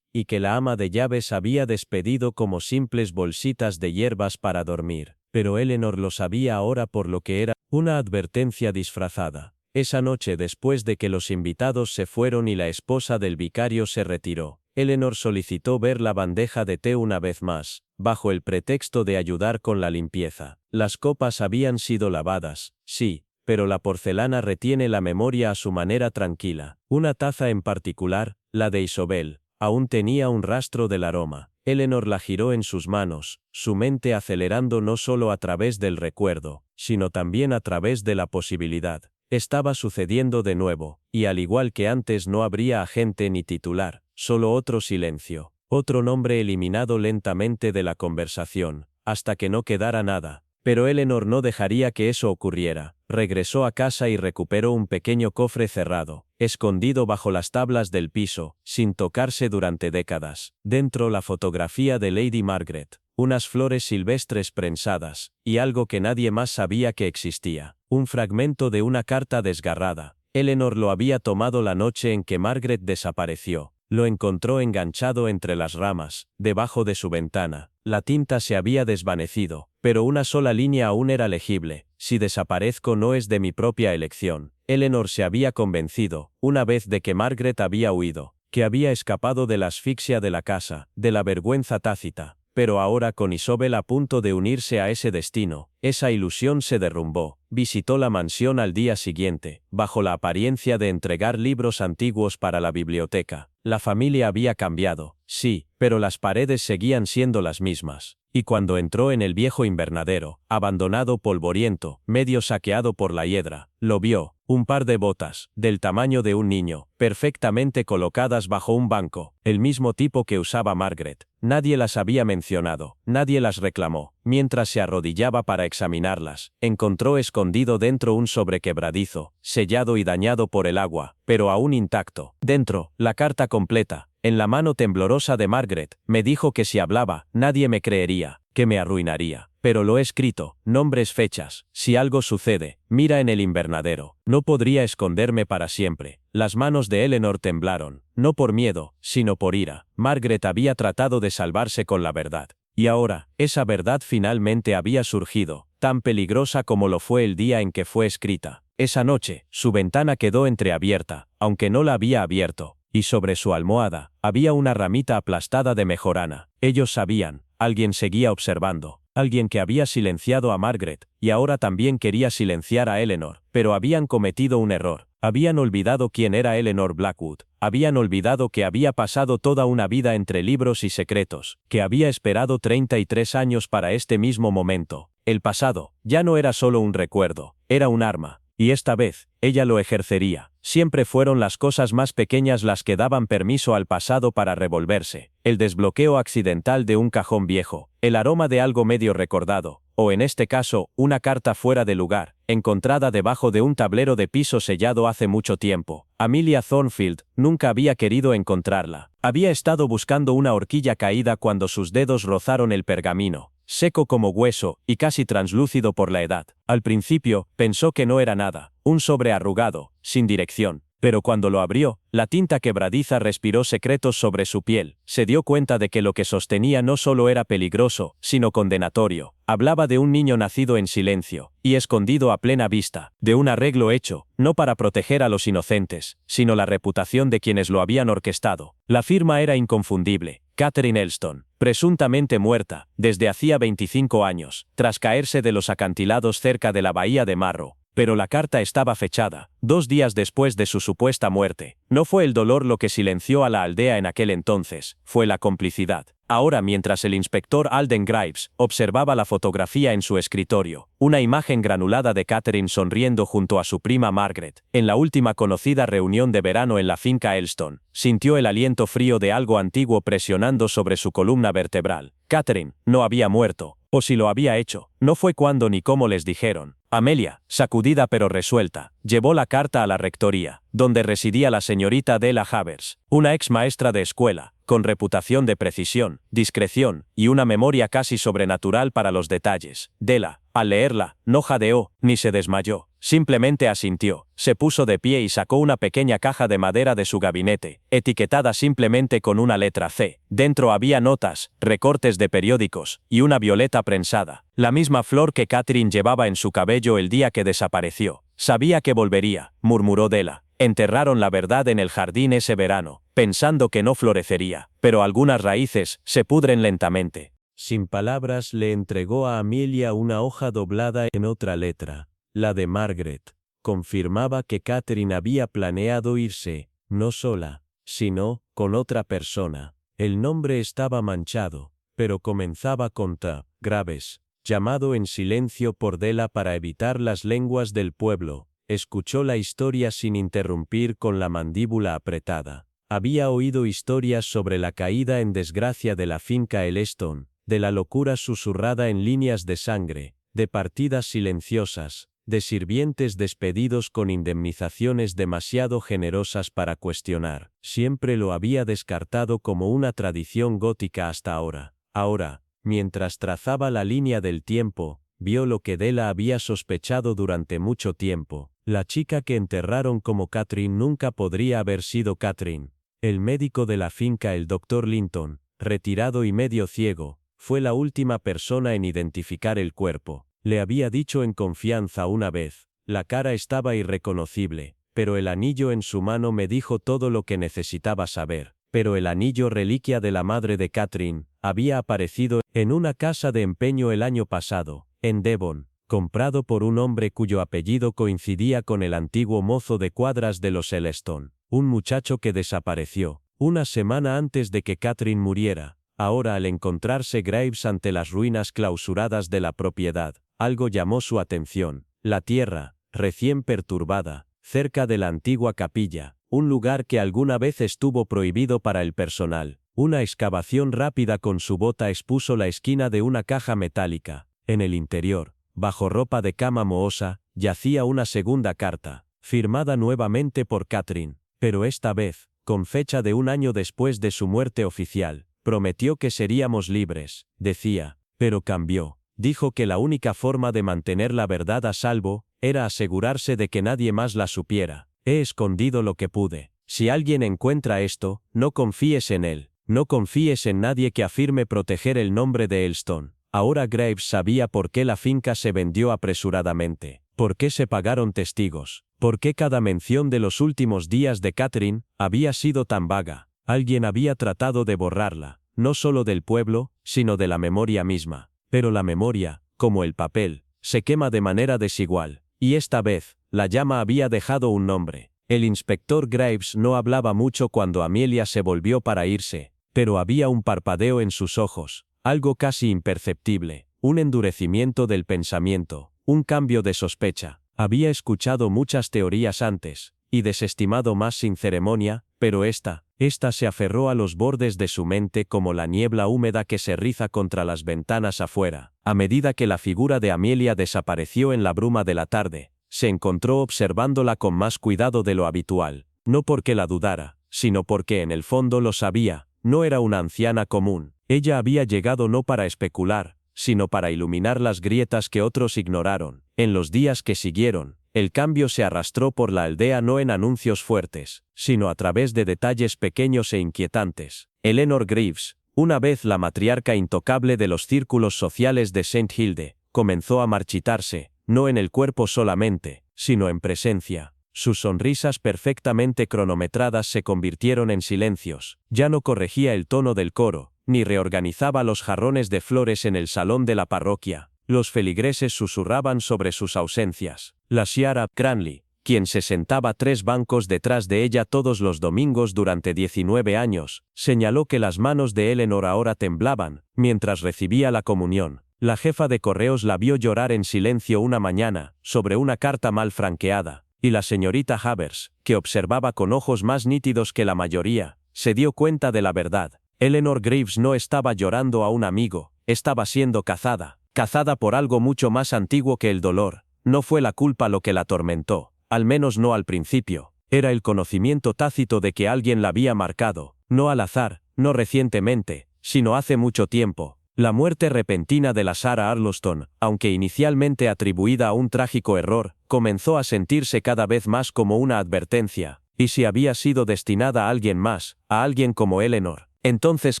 y que la ama de llaves había despedido como simples bolsitas de hierbas para dormir. Pero Eleanor lo sabía ahora por lo que era, una advertencia disfrazada. Esa noche, después de que los invitados se fueron y la esposa del vicario se retiró, Eleanor solicitó ver la bandeja de té una vez más, bajo el pretexto de ayudar con la limpieza. Las copas habían sido lavadas, sí, pero la porcelana retiene la memoria a su manera tranquila. Una taza en particular, la de Isobel, aún tenía un rastro del aroma. Eleanor la giró en sus manos, su mente acelerando no solo a través del recuerdo, sino también a través de la posibilidad. Estaba sucediendo de nuevo, y al igual que antes no habría agente ni titular, solo otro silencio, otro nombre eliminado lentamente de la conversación, hasta que no quedara nada. Pero Eleanor no dejaría que eso ocurriera. Regresó a casa y recuperó un pequeño cofre cerrado, escondido bajo las tablas del piso, sin tocarse durante décadas. Dentro la fotografía de Lady Margaret, unas flores silvestres prensadas, y algo que nadie más sabía que existía, un fragmento de una carta desgarrada. Eleanor lo había tomado la noche en que Margaret desapareció. Lo encontró enganchado entre las ramas, debajo de su ventana. La tinta se había desvanecido, pero una sola línea aún era legible. Si desaparezco no es de mi propia elección. Eleanor se había convencido, una vez de que Margaret había huido, que había escapado de la asfixia de la casa, de la vergüenza tácita. Pero ahora, con Isobel a punto de unirse a ese destino, esa ilusión se derrumbó. Visitó la mansión al día siguiente, bajo la apariencia de entregar libros antiguos para la biblioteca. La familia había cambiado, sí, pero las paredes seguían siendo las mismas. Y cuando entró en el viejo invernadero, abandonado, polvoriento, medio saqueado por la hiedra, lo vio. Un par de botas, del tamaño de un niño, perfectamente colocadas bajo un banco, el mismo tipo que usaba Margaret. Nadie las había mencionado, nadie las reclamó. Mientras se arrodillaba para examinarlas, encontró escondido dentro un sobre quebradizo, sellado y dañado por el agua, pero aún intacto. Dentro, la carta completa, en la mano temblorosa de Margaret. Me dijo que si hablaba, nadie me creería, que me arruinaría. Pero lo he escrito, nombres, fechas. Si algo sucede, mira en el invernadero. No podría esconderme para siempre. Las manos de Eleanor temblaron, no por miedo, sino por ira. Margaret había tratado de salvarse con la verdad. Y ahora, esa verdad finalmente había surgido, tan peligrosa como lo fue el día en que fue escrita. Esa noche, su ventana quedó entreabierta, aunque no la había abierto, y sobre su almohada, había una ramita aplastada de mejorana. Ellos sabían, alguien seguía observando. Alguien que había silenciado a Margaret, y ahora también quería silenciar a Eleanor, pero habían cometido un error. Habían olvidado quién era Eleanor Blackwood. Habían olvidado que había pasado toda una vida entre libros y secretos, que había esperado 33 años para este mismo momento. El pasado ya no era solo un recuerdo, era un arma, y esta vez, ella lo ejercería. Siempre fueron las cosas más pequeñas las que daban permiso al pasado para revolverse. El desbloqueo accidental de un cajón viejo, el aroma de algo medio recordado, o en este caso, una carta fuera de lugar, encontrada debajo de un tablero de piso sellado hace mucho tiempo. Amelia Thornfield nunca había querido encontrarla. Había estado buscando una horquilla caída cuando sus dedos rozaron el pergamino, seco como hueso y casi translúcido por la edad. Al principio, pensó que no era nada, un sobre arrugado, sin dirección. Pero cuando lo abrió, la tinta quebradiza respiró secretos sobre su piel. Se dio cuenta de que lo que sostenía no solo era peligroso, sino condenatorio. Hablaba de un niño nacido en silencio, y escondido a plena vista, de un arreglo hecho, no para proteger a los inocentes, sino la reputación de quienes lo habían orquestado. La firma era inconfundible. Catherine Elston, presuntamente muerta, desde hacía 25 años, tras caerse de los acantilados cerca de la bahía de Marrow. Pero la carta estaba fechada, 2 días después de su supuesta muerte. No fue el dolor lo que silenció a la aldea en aquel entonces, fue la complicidad. Ahora, mientras el inspector Alden Graves observaba la fotografía en su escritorio, una imagen granulada de Catherine sonriendo junto a su prima Margaret, en la última conocida reunión de verano en la finca Elston, sintió el aliento frío de algo antiguo presionando sobre su columna vertebral. Catherine no había muerto, o si lo había hecho, no fue cuando ni cómo les dijeron. Amelia, sacudida pero resuelta, llevó la carta a la rectoría, donde residía la señorita Della Havers, una ex maestra de escuela, con reputación de precisión, discreción y una memoria casi sobrenatural para los detalles. Della, al leerla, no jadeó, ni se desmayó, simplemente asintió, se puso de pie y sacó una pequeña caja de madera de su gabinete, etiquetada simplemente con una letra C. Dentro había notas, recortes de periódicos, y una violeta prensada, la misma flor que Catherine llevaba en su cabello el día que desapareció. Sabía que volvería, murmuró Della. Enterraron la verdad en el jardín ese verano, pensando que no florecería, pero algunas raíces se pudren lentamente. Sin palabras le entregó a Amelia una hoja doblada en otra letra, la de Margaret. Confirmaba que Catherine había planeado irse, no sola, sino con otra persona. El nombre estaba manchado, pero comenzaba con T. Graves, llamado en silencio por Della para evitar las lenguas del pueblo. Escuchó la historia sin interrumpir con la mandíbula apretada. Había oído historias sobre la caída en desgracia de la finca Elston, de la locura susurrada en líneas de sangre, de partidas silenciosas, de sirvientes despedidos con indemnizaciones demasiado generosas para cuestionar. Siempre lo había descartado como una tradición gótica hasta ahora. Ahora, mientras trazaba la línea del tiempo, vio lo que Della había sospechado durante mucho tiempo. La chica que enterraron como Catherine nunca podría haber sido Catherine. El médico de la finca, el Dr. Linton, retirado y medio ciego, fue la última persona en identificar el cuerpo. Le había dicho en confianza una vez, la cara estaba irreconocible, pero el anillo en su mano me dijo todo lo que necesitaba saber. Pero el anillo, reliquia de la madre de Catherine, había aparecido en una casa de empeño el año pasado, en Devon, comprado por un hombre cuyo apellido coincidía con el antiguo mozo de cuadras de los Elston, un muchacho que desapareció, una semana antes de que Catherine muriera. Ahora, al encontrarse Graves ante las ruinas clausuradas de la propiedad, algo llamó su atención. La tierra, recién perturbada, cerca de la antigua capilla, un lugar que alguna vez estuvo prohibido para el personal. Una excavación rápida con su bota expuso la esquina de una caja metálica. En el interior, bajo ropa de cama mohosa, yacía una segunda carta, firmada nuevamente por Catherine, pero esta vez, con fecha de 1 año después de su muerte oficial. Prometió que seríamos libres, decía, pero cambió. Dijo que la única forma de mantener la verdad a salvo era asegurarse de que nadie más la supiera. He escondido lo que pude. Si alguien encuentra esto, no confíes en él. No confíes en nadie que afirme proteger el nombre de Elston. Ahora Graves sabía por qué la finca se vendió apresuradamente, por qué se pagaron testigos, por qué cada mención de los últimos días de Catherine había sido tan vaga. Alguien había tratado de borrarla. no solo del pueblo, sino de la memoria misma. Pero la memoria, como el papel, se quema de manera desigual, y esta vez, la llama había dejado un nombre. El inspector Graves no hablaba mucho cuando Amelia se volvió para irse, pero había un parpadeo en sus ojos, algo casi imperceptible, un endurecimiento del pensamiento, un cambio de sospecha. Había escuchado muchas teorías antes, y desestimado más sin ceremonia, pero esta se aferró a los bordes de su mente como la niebla húmeda que se riza contra las ventanas afuera. A medida que la figura de Amelia desapareció en la bruma de la tarde, se encontró observándola con más cuidado de lo habitual, no porque la dudara, sino porque en el fondo lo sabía, no era una anciana común. Ella había llegado no para especular, sino para iluminar las grietas que otros ignoraron. En los días que siguieron, el cambio se arrastró por la aldea no en anuncios fuertes, sino a través de detalles pequeños e inquietantes. Eleanor Greaves, una vez la matriarca intocable de los círculos sociales de St. Hilde, comenzó a marchitarse, no en el cuerpo solamente, sino en presencia. Sus sonrisas perfectamente cronometradas se convirtieron en silencios. Ya no corregía el tono del coro, ni reorganizaba los jarrones de flores en el salón de la parroquia. Los feligreses susurraban sobre sus ausencias. La Sra. Cranley, quien se sentaba 3 bancos detrás de ella todos los domingos durante 19 años, señaló que las manos de Eleanor ahora temblaban, mientras recibía la comunión. La jefa de correos la vio llorar en silencio una mañana, sobre una carta mal franqueada, y la señorita Havers, que observaba con ojos más nítidos que la mayoría, se dio cuenta de la verdad. Eleanor Greaves no estaba llorando a un amigo, estaba siendo cazada por algo mucho más antiguo que el dolor. No fue la culpa lo que la atormentó, al menos no al principio. Era el conocimiento tácito de que alguien la había marcado, no al azar, no recientemente, sino hace mucho tiempo. La muerte repentina de la Sra. Arloston, aunque inicialmente atribuida a un trágico error, comenzó a sentirse cada vez más como una advertencia, y si había sido destinada a alguien más, a alguien como Eleanor, entonces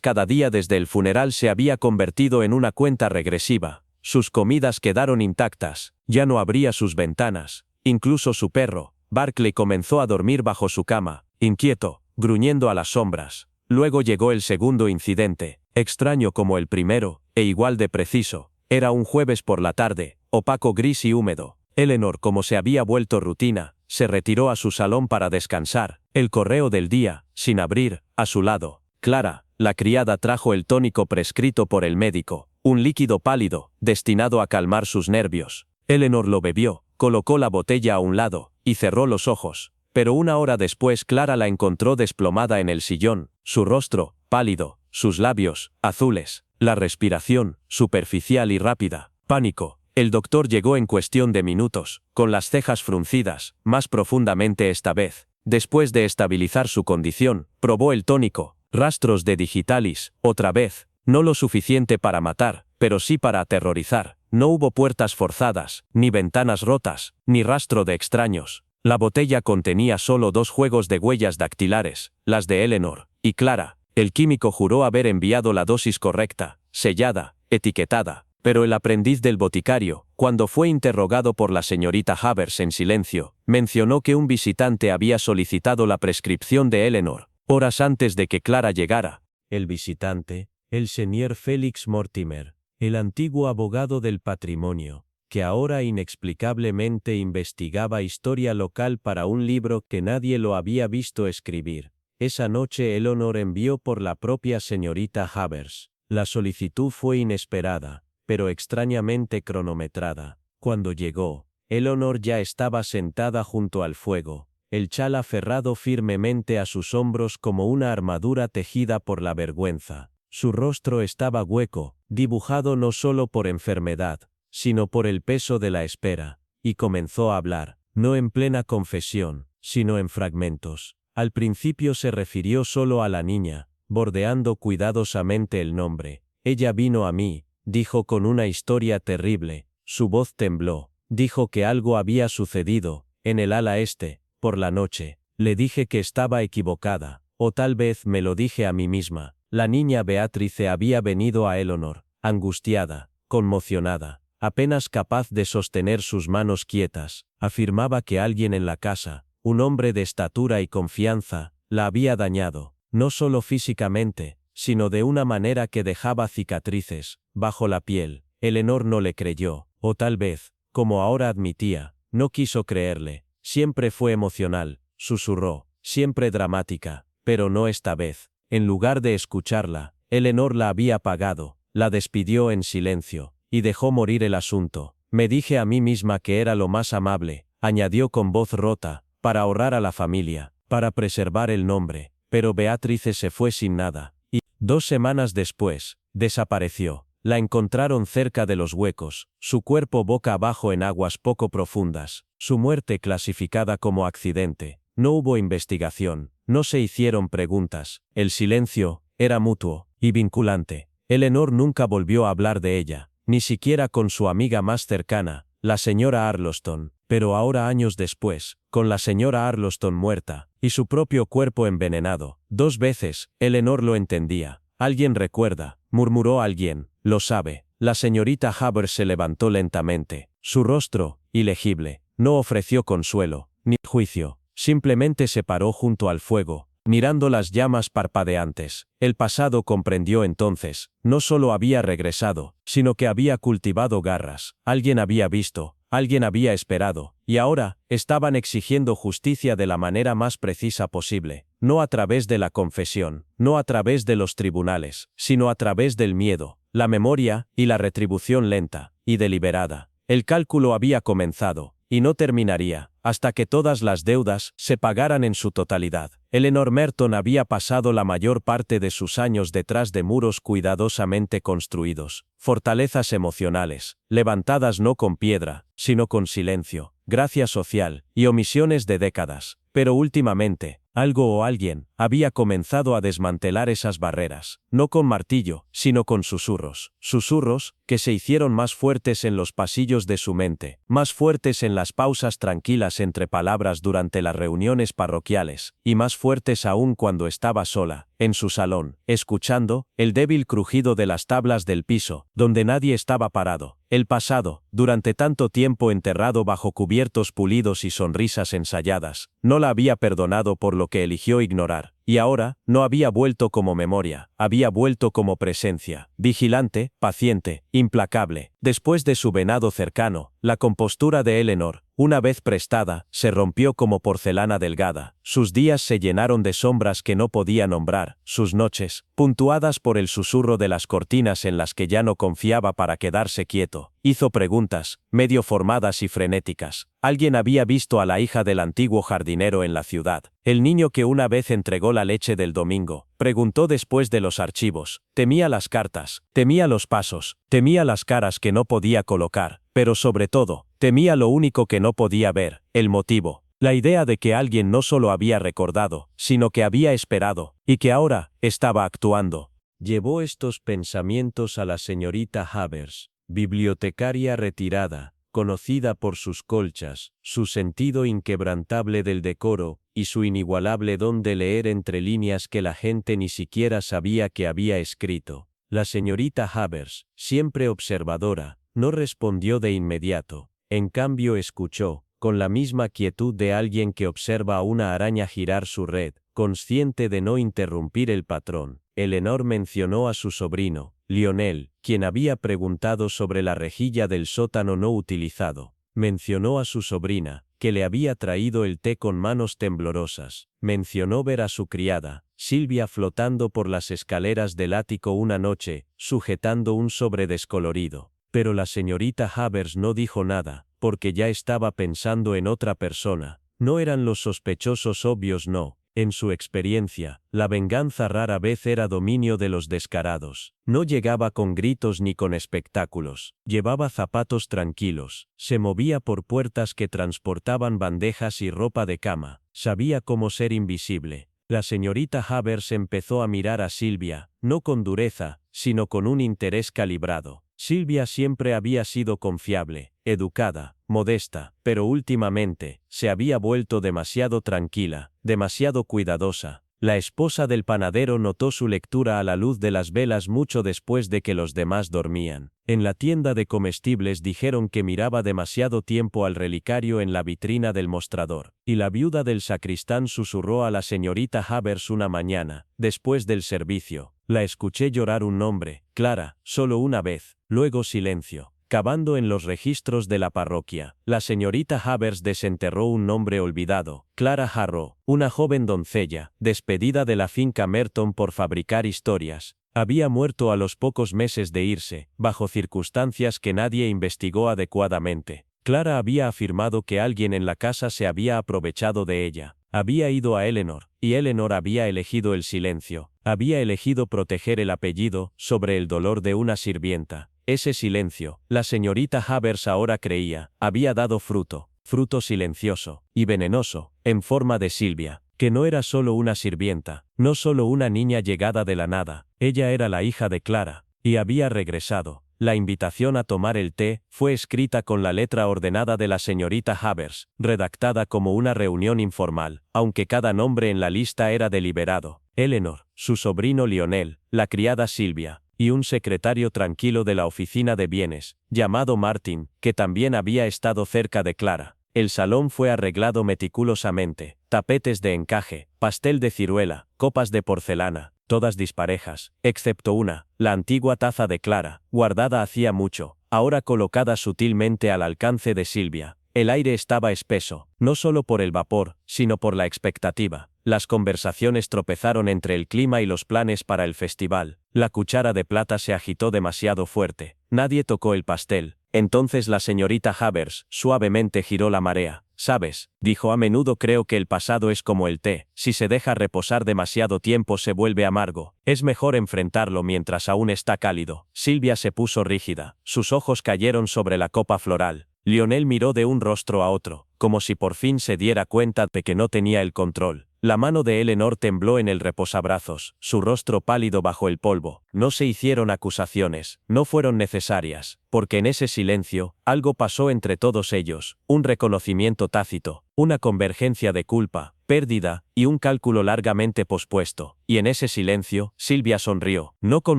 cada día desde el funeral se había convertido en una cuenta regresiva. Sus comidas quedaron intactas, ya no abría sus ventanas, incluso su perro, Barclay, comenzó a dormir bajo su cama, inquieto, gruñendo a las sombras. Luego llegó el segundo incidente, extraño como el primero, e igual de preciso. Era un jueves por la tarde, opaco, gris y húmedo. Eleanor, como se había vuelto rutina, se retiró a su salón para descansar, el correo del día, sin abrir, a su lado. Clara, la criada, trajo el tónico prescrito por el médico, un líquido pálido, destinado a calmar sus nervios. Eleanor lo bebió, colocó la botella a un lado, y cerró los ojos. Pero una hora después Clara la encontró desplomada en el sillón, su rostro, pálido, sus labios, azules, la respiración, superficial y rápida. Pánico. El doctor llegó en cuestión de minutos, con las cejas fruncidas, más profundamente esta vez. Después de estabilizar su condición, probó el tónico. Rastros de digitalis, otra vez, no lo suficiente para matar, pero sí para aterrorizar. No hubo puertas forzadas, ni ventanas rotas, ni rastro de extraños. La botella contenía solo 2 juegos de huellas dactilares, las de Eleanor y Clara. El químico juró haber enviado la dosis correcta, sellada, etiquetada, pero el aprendiz del boticario, cuando fue interrogado por la señorita Havers en silencio, mencionó que un visitante había solicitado la prescripción de Eleanor horas antes de que Clara llegara. El visitante, el señor Félix Mortimer, el antiguo abogado del patrimonio, que ahora inexplicablemente investigaba historia local para un libro que nadie lo había visto escribir. Esa noche Eleanor envió por la propia señorita Havers. La solicitud fue inesperada, pero extrañamente cronometrada. Cuando llegó, Eleanor ya estaba sentada junto al fuego, el chal aferrado firmemente a sus hombros como una armadura tejida por la vergüenza. Su rostro estaba hueco, dibujado no solo por enfermedad, sino por el peso de la espera, y comenzó a hablar, no en plena confesión, sino en fragmentos. Al principio se refirió solo a la niña, bordeando cuidadosamente el nombre. Ella vino a mí, dijo con una historia terrible, su voz tembló, dijo que algo había sucedido, en el ala este, por la noche. Le dije que estaba equivocada, o tal vez me lo dije a mí misma. La niña Beatrice había venido a Eleanor, angustiada, conmocionada, apenas capaz de sostener sus manos quietas. Afirmaba que alguien en la casa, un hombre de estatura y confianza, la había dañado, no solo físicamente, sino de una manera que dejaba cicatrices, bajo la piel. Eleanor no le creyó, o tal vez, como ahora admitía, no quiso creerle. Siempre fue emocional, susurró, siempre dramática, pero no esta vez. En lugar de escucharla, Eleanor la había apagado, la despidió en silencio, y dejó morir el asunto. Me dije a mí misma que era lo más amable, añadió con voz rota, para ahorrar a la familia, para preservar el nombre, pero Beatrice se fue sin nada, y, 2 semanas después, desapareció. La encontraron cerca de los huecos, su cuerpo boca abajo en aguas poco profundas, su muerte clasificada como accidente. No hubo investigación, no se hicieron preguntas, el silencio era mutuo y vinculante. Eleanor nunca volvió a hablar de ella, ni siquiera con su amiga más cercana, la señora Arloston, pero ahora años después, con la señora Arloston muerta, y su propio cuerpo envenenado, 2 veces, Eleanor lo entendía. Alguien recuerda, murmuró alguien, lo sabe. La señorita Havers se levantó lentamente, su rostro, ilegible, no ofreció consuelo, ni juicio, simplemente se paró junto al fuego, mirando las llamas parpadeantes. El pasado comprendió entonces, no solo había regresado, sino que había cultivado garras, alguien había visto, alguien había esperado, y ahora, estaban exigiendo justicia de la manera más precisa posible, no a través de la confesión, no a través de los tribunales, sino a través del miedo, la memoria, y la retribución lenta y deliberada. El cálculo había comenzado, y no terminaría, hasta que todas las deudas se pagaran en su totalidad. Eleanor Merton había pasado la mayor parte de sus años detrás de muros cuidadosamente construidos, fortalezas emocionales, levantadas no con piedra, sino con silencio, gracia social, y omisiones de décadas. Pero últimamente, algo o alguien había comenzado a desmantelar esas barreras, no con martillo, sino con susurros. Susurros que se hicieron más fuertes en los pasillos de su mente, más fuertes en las pausas tranquilas entre palabras durante las reuniones parroquiales, y más fuertes aún cuando estaba sola, en su salón, escuchando el débil crujido de las tablas del piso, donde nadie estaba parado. El pasado, durante tanto tiempo enterrado bajo cubiertos pulidos y sonrisas ensayadas, no la había perdonado por lo que eligió ignorar, y ahora, no había vuelto como memoria, había vuelto como presencia, vigilante, paciente, implacable. Después de su venado cercano, la compostura de Eleanor, una vez prestada, se rompió como porcelana delgada. Sus días se llenaron de sombras que no podía nombrar, sus noches, puntuadas por el susurro de las cortinas en las que ya no confiaba para quedarse quieto. Hizo preguntas, medio formadas y frenéticas. Alguien había visto a la hija del antiguo jardinero en la ciudad, el niño que una vez entregó la leche del domingo. Preguntó después de los archivos, temía las cartas, temía los pasos, temía las caras que no podía colocar, pero sobre todo, temía lo único que no podía ver, el motivo. La idea de que alguien no solo había recordado, sino que había esperado, y que ahora estaba actuando. Llevó estos pensamientos a la señorita Havers, bibliotecaria retirada, conocida por sus colchas, su sentido inquebrantable del decoro, y su inigualable don de leer entre líneas que la gente ni siquiera sabía que había escrito. La señorita Havers, siempre observadora, no respondió de inmediato. En cambio escuchó, con la misma quietud de alguien que observa a una araña girar su red, consciente de no interrumpir el patrón. Eleanor mencionó a su sobrino, Lionel, quien había preguntado sobre la rejilla del sótano no utilizado. Mencionó a su sobrina, que le había traído el té con manos temblorosas. Mencionó ver a su criada, Silvia, flotando por las escaleras del ático una noche, sujetando un sobre descolorido. Pero la señorita Havers no dijo nada, porque ya estaba pensando en otra persona. No eran los sospechosos obvios, no. En su experiencia, la venganza rara vez era dominio de los descarados. No llegaba con gritos ni con espectáculos. Llevaba zapatos tranquilos. Se movía por puertas que transportaban bandejas y ropa de cama. Sabía cómo ser invisible. La señorita Havers empezó a mirar a Silvia, no con dureza, sino con un interés calibrado. Silvia siempre había sido confiable, educada, modesta, pero últimamente, se había vuelto demasiado tranquila, demasiado cuidadosa. La esposa del panadero notó su lectura a la luz de las velas mucho después de que los demás dormían. En la tienda de comestibles dijeron que miraba demasiado tiempo al relicario en la vitrina del mostrador, y la viuda del sacristán susurró a la señorita Havers una mañana, después del servicio: La escuché llorar un nombre, Clara, solo una vez, luego silencio. Cavando en los registros de la parroquia, la señorita Havers desenterró un nombre olvidado, Clara Harrow, una joven doncella, despedida de la finca Merton por fabricar historias. Había muerto a los pocos meses de irse, bajo circunstancias que nadie investigó adecuadamente. Clara había afirmado que alguien en la casa se había aprovechado de ella. Había ido a Eleanor, y Eleanor había elegido el silencio. Había elegido proteger el apellido sobre el dolor de una sirvienta. Ese silencio, la señorita Havers ahora creía, había dado fruto, fruto silencioso y venenoso, en forma de Silvia, que no era solo una sirvienta, no solo una niña llegada de la nada, ella era la hija de Clara, y había regresado. La invitación a tomar el té fue escrita con la letra ordenada de la señorita Havers, redactada como una reunión informal, aunque cada nombre en la lista era deliberado. Eleanor, su sobrino Lionel, la criada Silvia, y un secretario tranquilo de la oficina de bienes, llamado Martin, que también había estado cerca de Clara. El salón fue arreglado meticulosamente, tapetes de encaje, pastel de ciruela, copas de porcelana, todas disparejas, excepto una, la antigua taza de Clara, guardada hacía mucho, ahora colocada sutilmente al alcance de Silvia. El aire estaba espeso, no solo por el vapor, sino por la expectativa. Las conversaciones tropezaron entre el clima y los planes para el festival. La cuchara de plata se agitó demasiado fuerte. Nadie tocó el pastel. Entonces la señorita Havers suavemente giró la marea. «Sabes», dijo, «a menudo creo que el pasado es como el té. Si se deja reposar demasiado tiempo se vuelve amargo. Es mejor enfrentarlo mientras aún está cálido». Silvia se puso rígida. Sus ojos cayeron sobre la copa floral. Lionel miró de un rostro a otro, como si por fin se diera cuenta de que no tenía el control. La mano de Eleanor tembló en el reposabrazos, su rostro pálido bajo el polvo. No se hicieron acusaciones, no fueron necesarias, porque en ese silencio, algo pasó entre todos ellos, un reconocimiento tácito, una convergencia de culpa, pérdida, y un cálculo largamente pospuesto. Y en ese silencio, Silvia sonrió, no con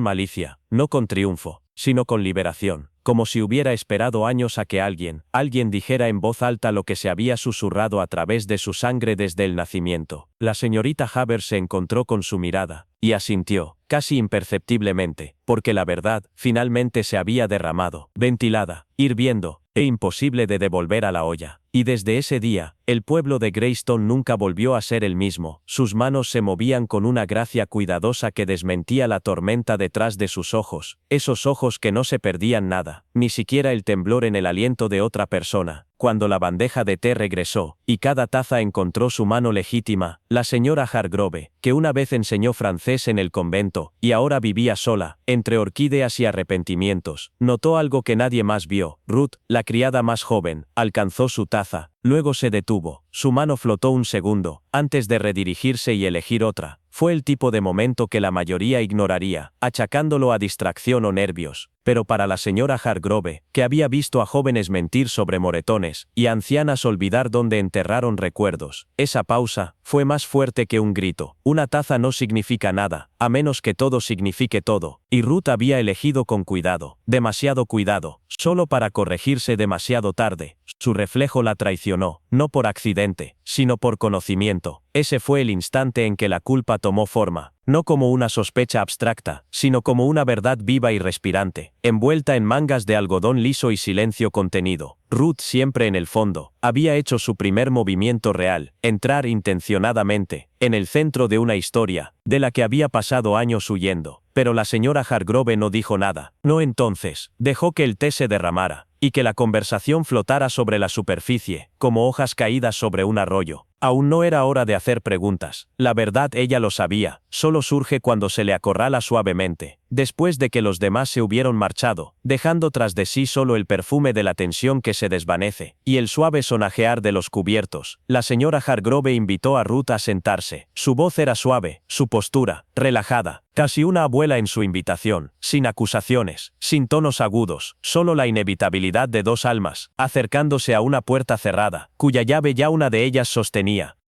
malicia, no con triunfo, sino con liberación. Como si hubiera esperado años a que alguien dijera en voz alta lo que se había susurrado a través de su sangre desde el nacimiento. La señorita Havers se encontró con su mirada, y asintió, casi imperceptiblemente, porque la verdad, finalmente se había derramado, ventilada, hirviendo, e imposible de devolver a la olla. Y desde ese día, el pueblo de Greystone nunca volvió a ser el mismo. Sus manos se movían con una gracia cuidadosa que desmentía la tormenta detrás de sus ojos, esos ojos que no se perdían nada, ni siquiera el temblor en el aliento de otra persona. Cuando la bandeja de té regresó, y cada taza encontró su mano legítima, la señora Hargrove, que una vez enseñó francés en el convento, y ahora vivía sola, entre orquídeas y arrepentimientos, notó algo que nadie más vio. Ruth, la criada más joven, alcanzó su taza, luego se detuvo, su mano flotó un segundo, antes de redirigirse y elegir otra. Fue el tipo de momento que la mayoría ignoraría, achacándolo a distracción o nervios. Pero para la señora Hargrove, que había visto a jóvenes mentir sobre moretones, y a ancianas olvidar dónde enterraron recuerdos, esa pausa fue más fuerte que un grito. Una taza no significa nada, a menos que todo signifique todo, y Ruth había elegido con cuidado, demasiado cuidado, solo para corregirse demasiado tarde. Su reflejo la traicionó, no por accidente, sino por conocimiento. Ese fue el instante en que la culpa tomó forma, no como una sospecha abstracta, sino como una verdad viva y respirante, envuelta en mangas de algodón liso y silencio contenido. Ruth, siempre en el fondo, había hecho su primer movimiento real, entrar intencionadamente, en el centro de una historia, de la que había pasado años huyendo. Pero la señora Hargrove no dijo nada. No entonces, dejó que el té se derramara, y que la conversación flotara sobre la superficie, como hojas caídas sobre un arroyo. Aún no era hora de hacer preguntas. La verdad ella lo sabía, solo surge cuando se le acorrala suavemente, después de que los demás se hubieron marchado, dejando tras de sí solo el perfume de la tensión que se desvanece, y el suave sonajear de los cubiertos. La señora Hargrove invitó a Ruth a sentarse. Su voz era suave, su postura, relajada, casi una abuela en su invitación, sin acusaciones, sin tonos agudos, solo la inevitabilidad de dos almas, acercándose a una puerta cerrada, cuya llave ya una de ellas sostenía.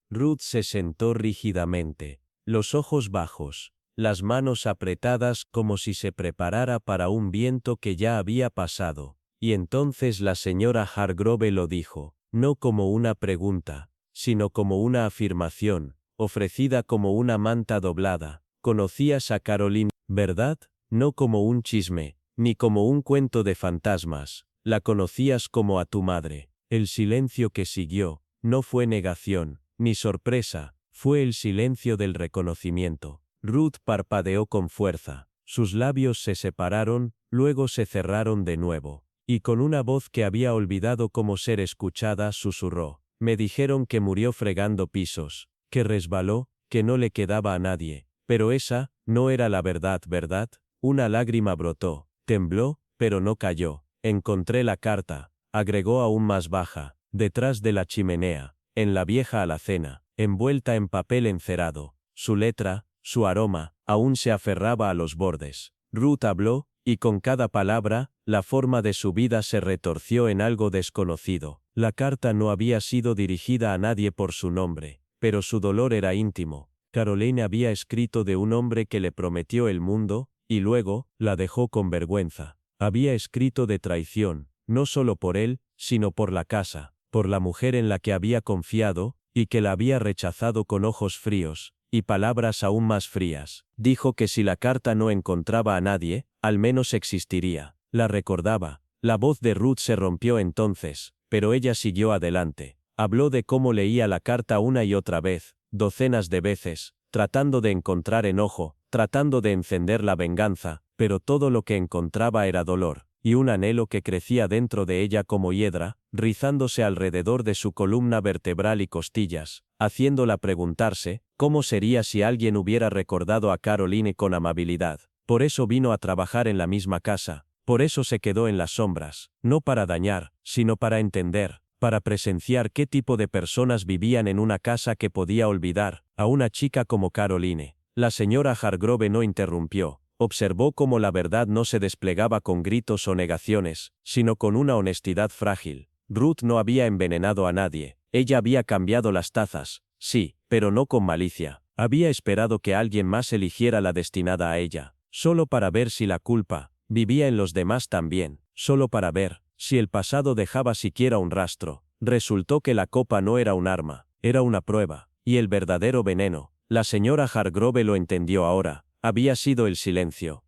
Ruth se sentó rígidamente, los ojos bajos, las manos apretadas como si se preparara para un viento que ya había pasado, y entonces la señora Hargrove lo dijo, no como una pregunta, sino como una afirmación, ofrecida como una manta doblada. ¿Conocías a Caroline ¿verdad? No como un chisme, ni como un cuento de fantasmas. La conocías como a tu madre. El silencio que siguió, no fue negación, ni sorpresa, fue el silencio del reconocimiento. Ruth parpadeó con fuerza. Sus labios se separaron, luego se cerraron de nuevo. Y con una voz que había olvidado cómo ser escuchada, susurró. Me dijeron que murió fregando pisos, que resbaló, que no le quedaba a nadie. Pero esa, no era la verdad, ¿verdad? Una lágrima brotó, tembló, pero no cayó. Encontré la carta, agregó aún más baja, detrás de la chimenea, en la vieja alacena, envuelta en papel encerado. Su letra, su aroma, aún se aferraba a los bordes. Ruth habló, y con cada palabra, la forma de su vida se retorció en algo desconocido. La carta no había sido dirigida a nadie por su nombre, pero su dolor era íntimo. Caroline había escrito de un hombre que le prometió el mundo, y luego, la dejó con vergüenza. Había escrito de traición, no solo por él, sino por la casa, por la mujer en la que había confiado, y que la había rechazado con ojos fríos, y palabras aún más frías. Dijo que si la carta no encontraba a nadie, al menos existiría. La recordaba. La voz de Ruth se rompió entonces, pero ella siguió adelante. Habló de cómo leía la carta una y otra vez, docenas de veces, tratando de encontrar enojo, tratando de encender la venganza, pero todo lo que encontraba era dolor, y un anhelo que crecía dentro de ella como hiedra, rizándose alrededor de su columna vertebral y costillas, haciéndola preguntarse, ¿cómo sería si alguien hubiera recordado a Caroline con amabilidad? Por eso vino a trabajar en la misma casa, por eso se quedó en las sombras, no para dañar, sino para entender, para presenciar qué tipo de personas vivían en una casa que podía olvidar a una chica como Caroline. La señora Hargrove no interrumpió, observó cómo la verdad no se desplegaba con gritos o negaciones, sino con una honestidad frágil. Ruth no había envenenado a nadie, ella había cambiado las tazas, sí, pero no con malicia. Había esperado que alguien más eligiera la destinada a ella, solo para ver si la culpa vivía en los demás también, solo para ver si el pasado dejaba siquiera un rastro. Resultó que la copa no era un arma, era una prueba, y el verdadero veneno, la señora Hargrove lo entendió ahora, había sido el silencio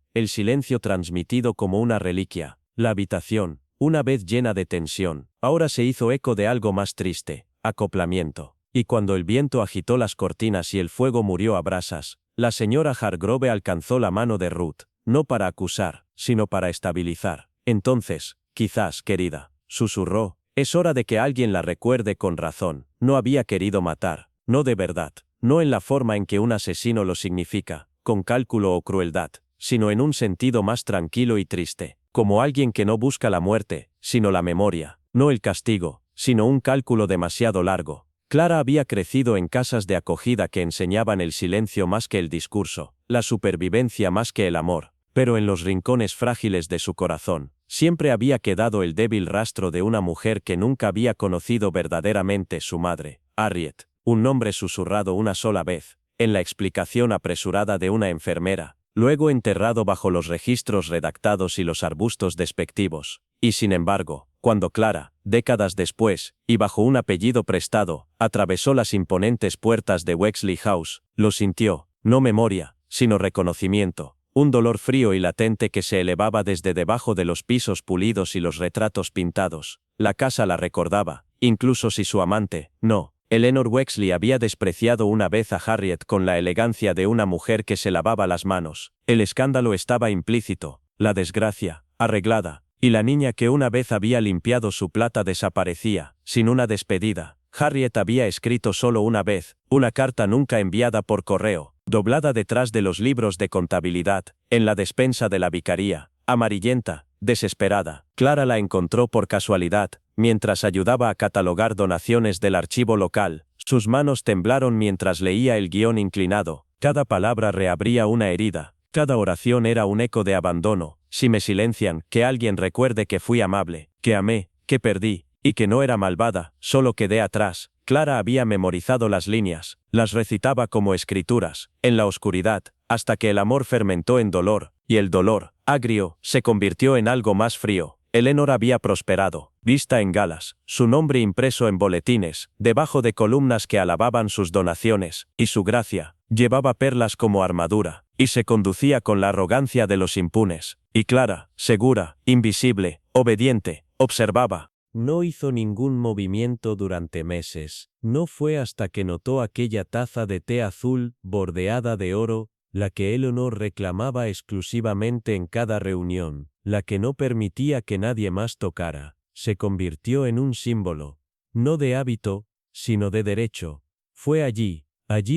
transmitido como una reliquia. La habitación, una vez llena de tensión, ahora se hizo eco de algo más triste, acoplamiento. Y cuando el viento agitó las cortinas y el fuego murió a brasas, la señora Hargrove alcanzó la mano de Ruth, no para acusar, sino para estabilizar. Entonces, quizás, querida, susurró, es hora de que alguien la recuerde con razón. No había querido matar, no de verdad, no en la forma en que un asesino lo significa, con cálculo o crueldad, sino en un sentido más tranquilo y triste, como alguien que no busca la muerte, sino la memoria, no el castigo, sino un cálculo demasiado largo. Clara había crecido en casas de acogida que enseñaban el silencio más que el discurso, la supervivencia más que el amor, pero en los rincones frágiles de su corazón, siempre había quedado el débil rastro de una mujer que nunca había conocido verdaderamente su madre, Harriet, un nombre susurrado una sola vez, en la explicación apresurada de una enfermera, luego enterrado bajo los registros redactados y los arbustos despectivos. Y sin embargo, cuando Clara, décadas después, y bajo un apellido prestado, atravesó las imponentes puertas de Wexley House, lo sintió, no memoria, sino reconocimiento, un dolor frío y latente que se elevaba desde debajo de los pisos pulidos y los retratos pintados. La casa la recordaba, incluso si su amante, no. Eleanor Wexley había despreciado una vez a Harriet con la elegancia de una mujer que se lavaba las manos. El escándalo estaba implícito, la desgracia, arreglada, y la niña que una vez había limpiado su plata desaparecía, sin una despedida. Harriet había escrito solo una vez, una carta nunca enviada por correo, doblada detrás de los libros de contabilidad, en la despensa de la vicaría, amarillenta, desesperada. Clara la encontró por casualidad, mientras ayudaba a catalogar donaciones del archivo local. Sus manos temblaron mientras leía el guión inclinado. Cada palabra reabría una herida. Cada oración era un eco de abandono. Si me silencian, que alguien recuerde que fui amable, que amé, que perdí, y que no era malvada, solo quedé atrás. Clara había memorizado las líneas, las recitaba como escrituras, en la oscuridad, hasta que el amor fermentó en dolor, y el dolor, agrio, se convirtió en algo más frío. Eleanor había prosperado, vista en galas, su nombre impreso en boletines, debajo de columnas que alababan sus donaciones, y su gracia, llevaba perlas como armadura, y se conducía con la arrogancia de los impunes. Y Clara, segura, invisible, obediente, observaba. No hizo ningún movimiento durante meses. No fue hasta que notó aquella taza de té azul, bordeada de oro, la que Eleanor reclamaba exclusivamente en cada reunión, la que no permitía que nadie más tocara. Se convirtió en un símbolo, no de hábito, sino de derecho. Fue allí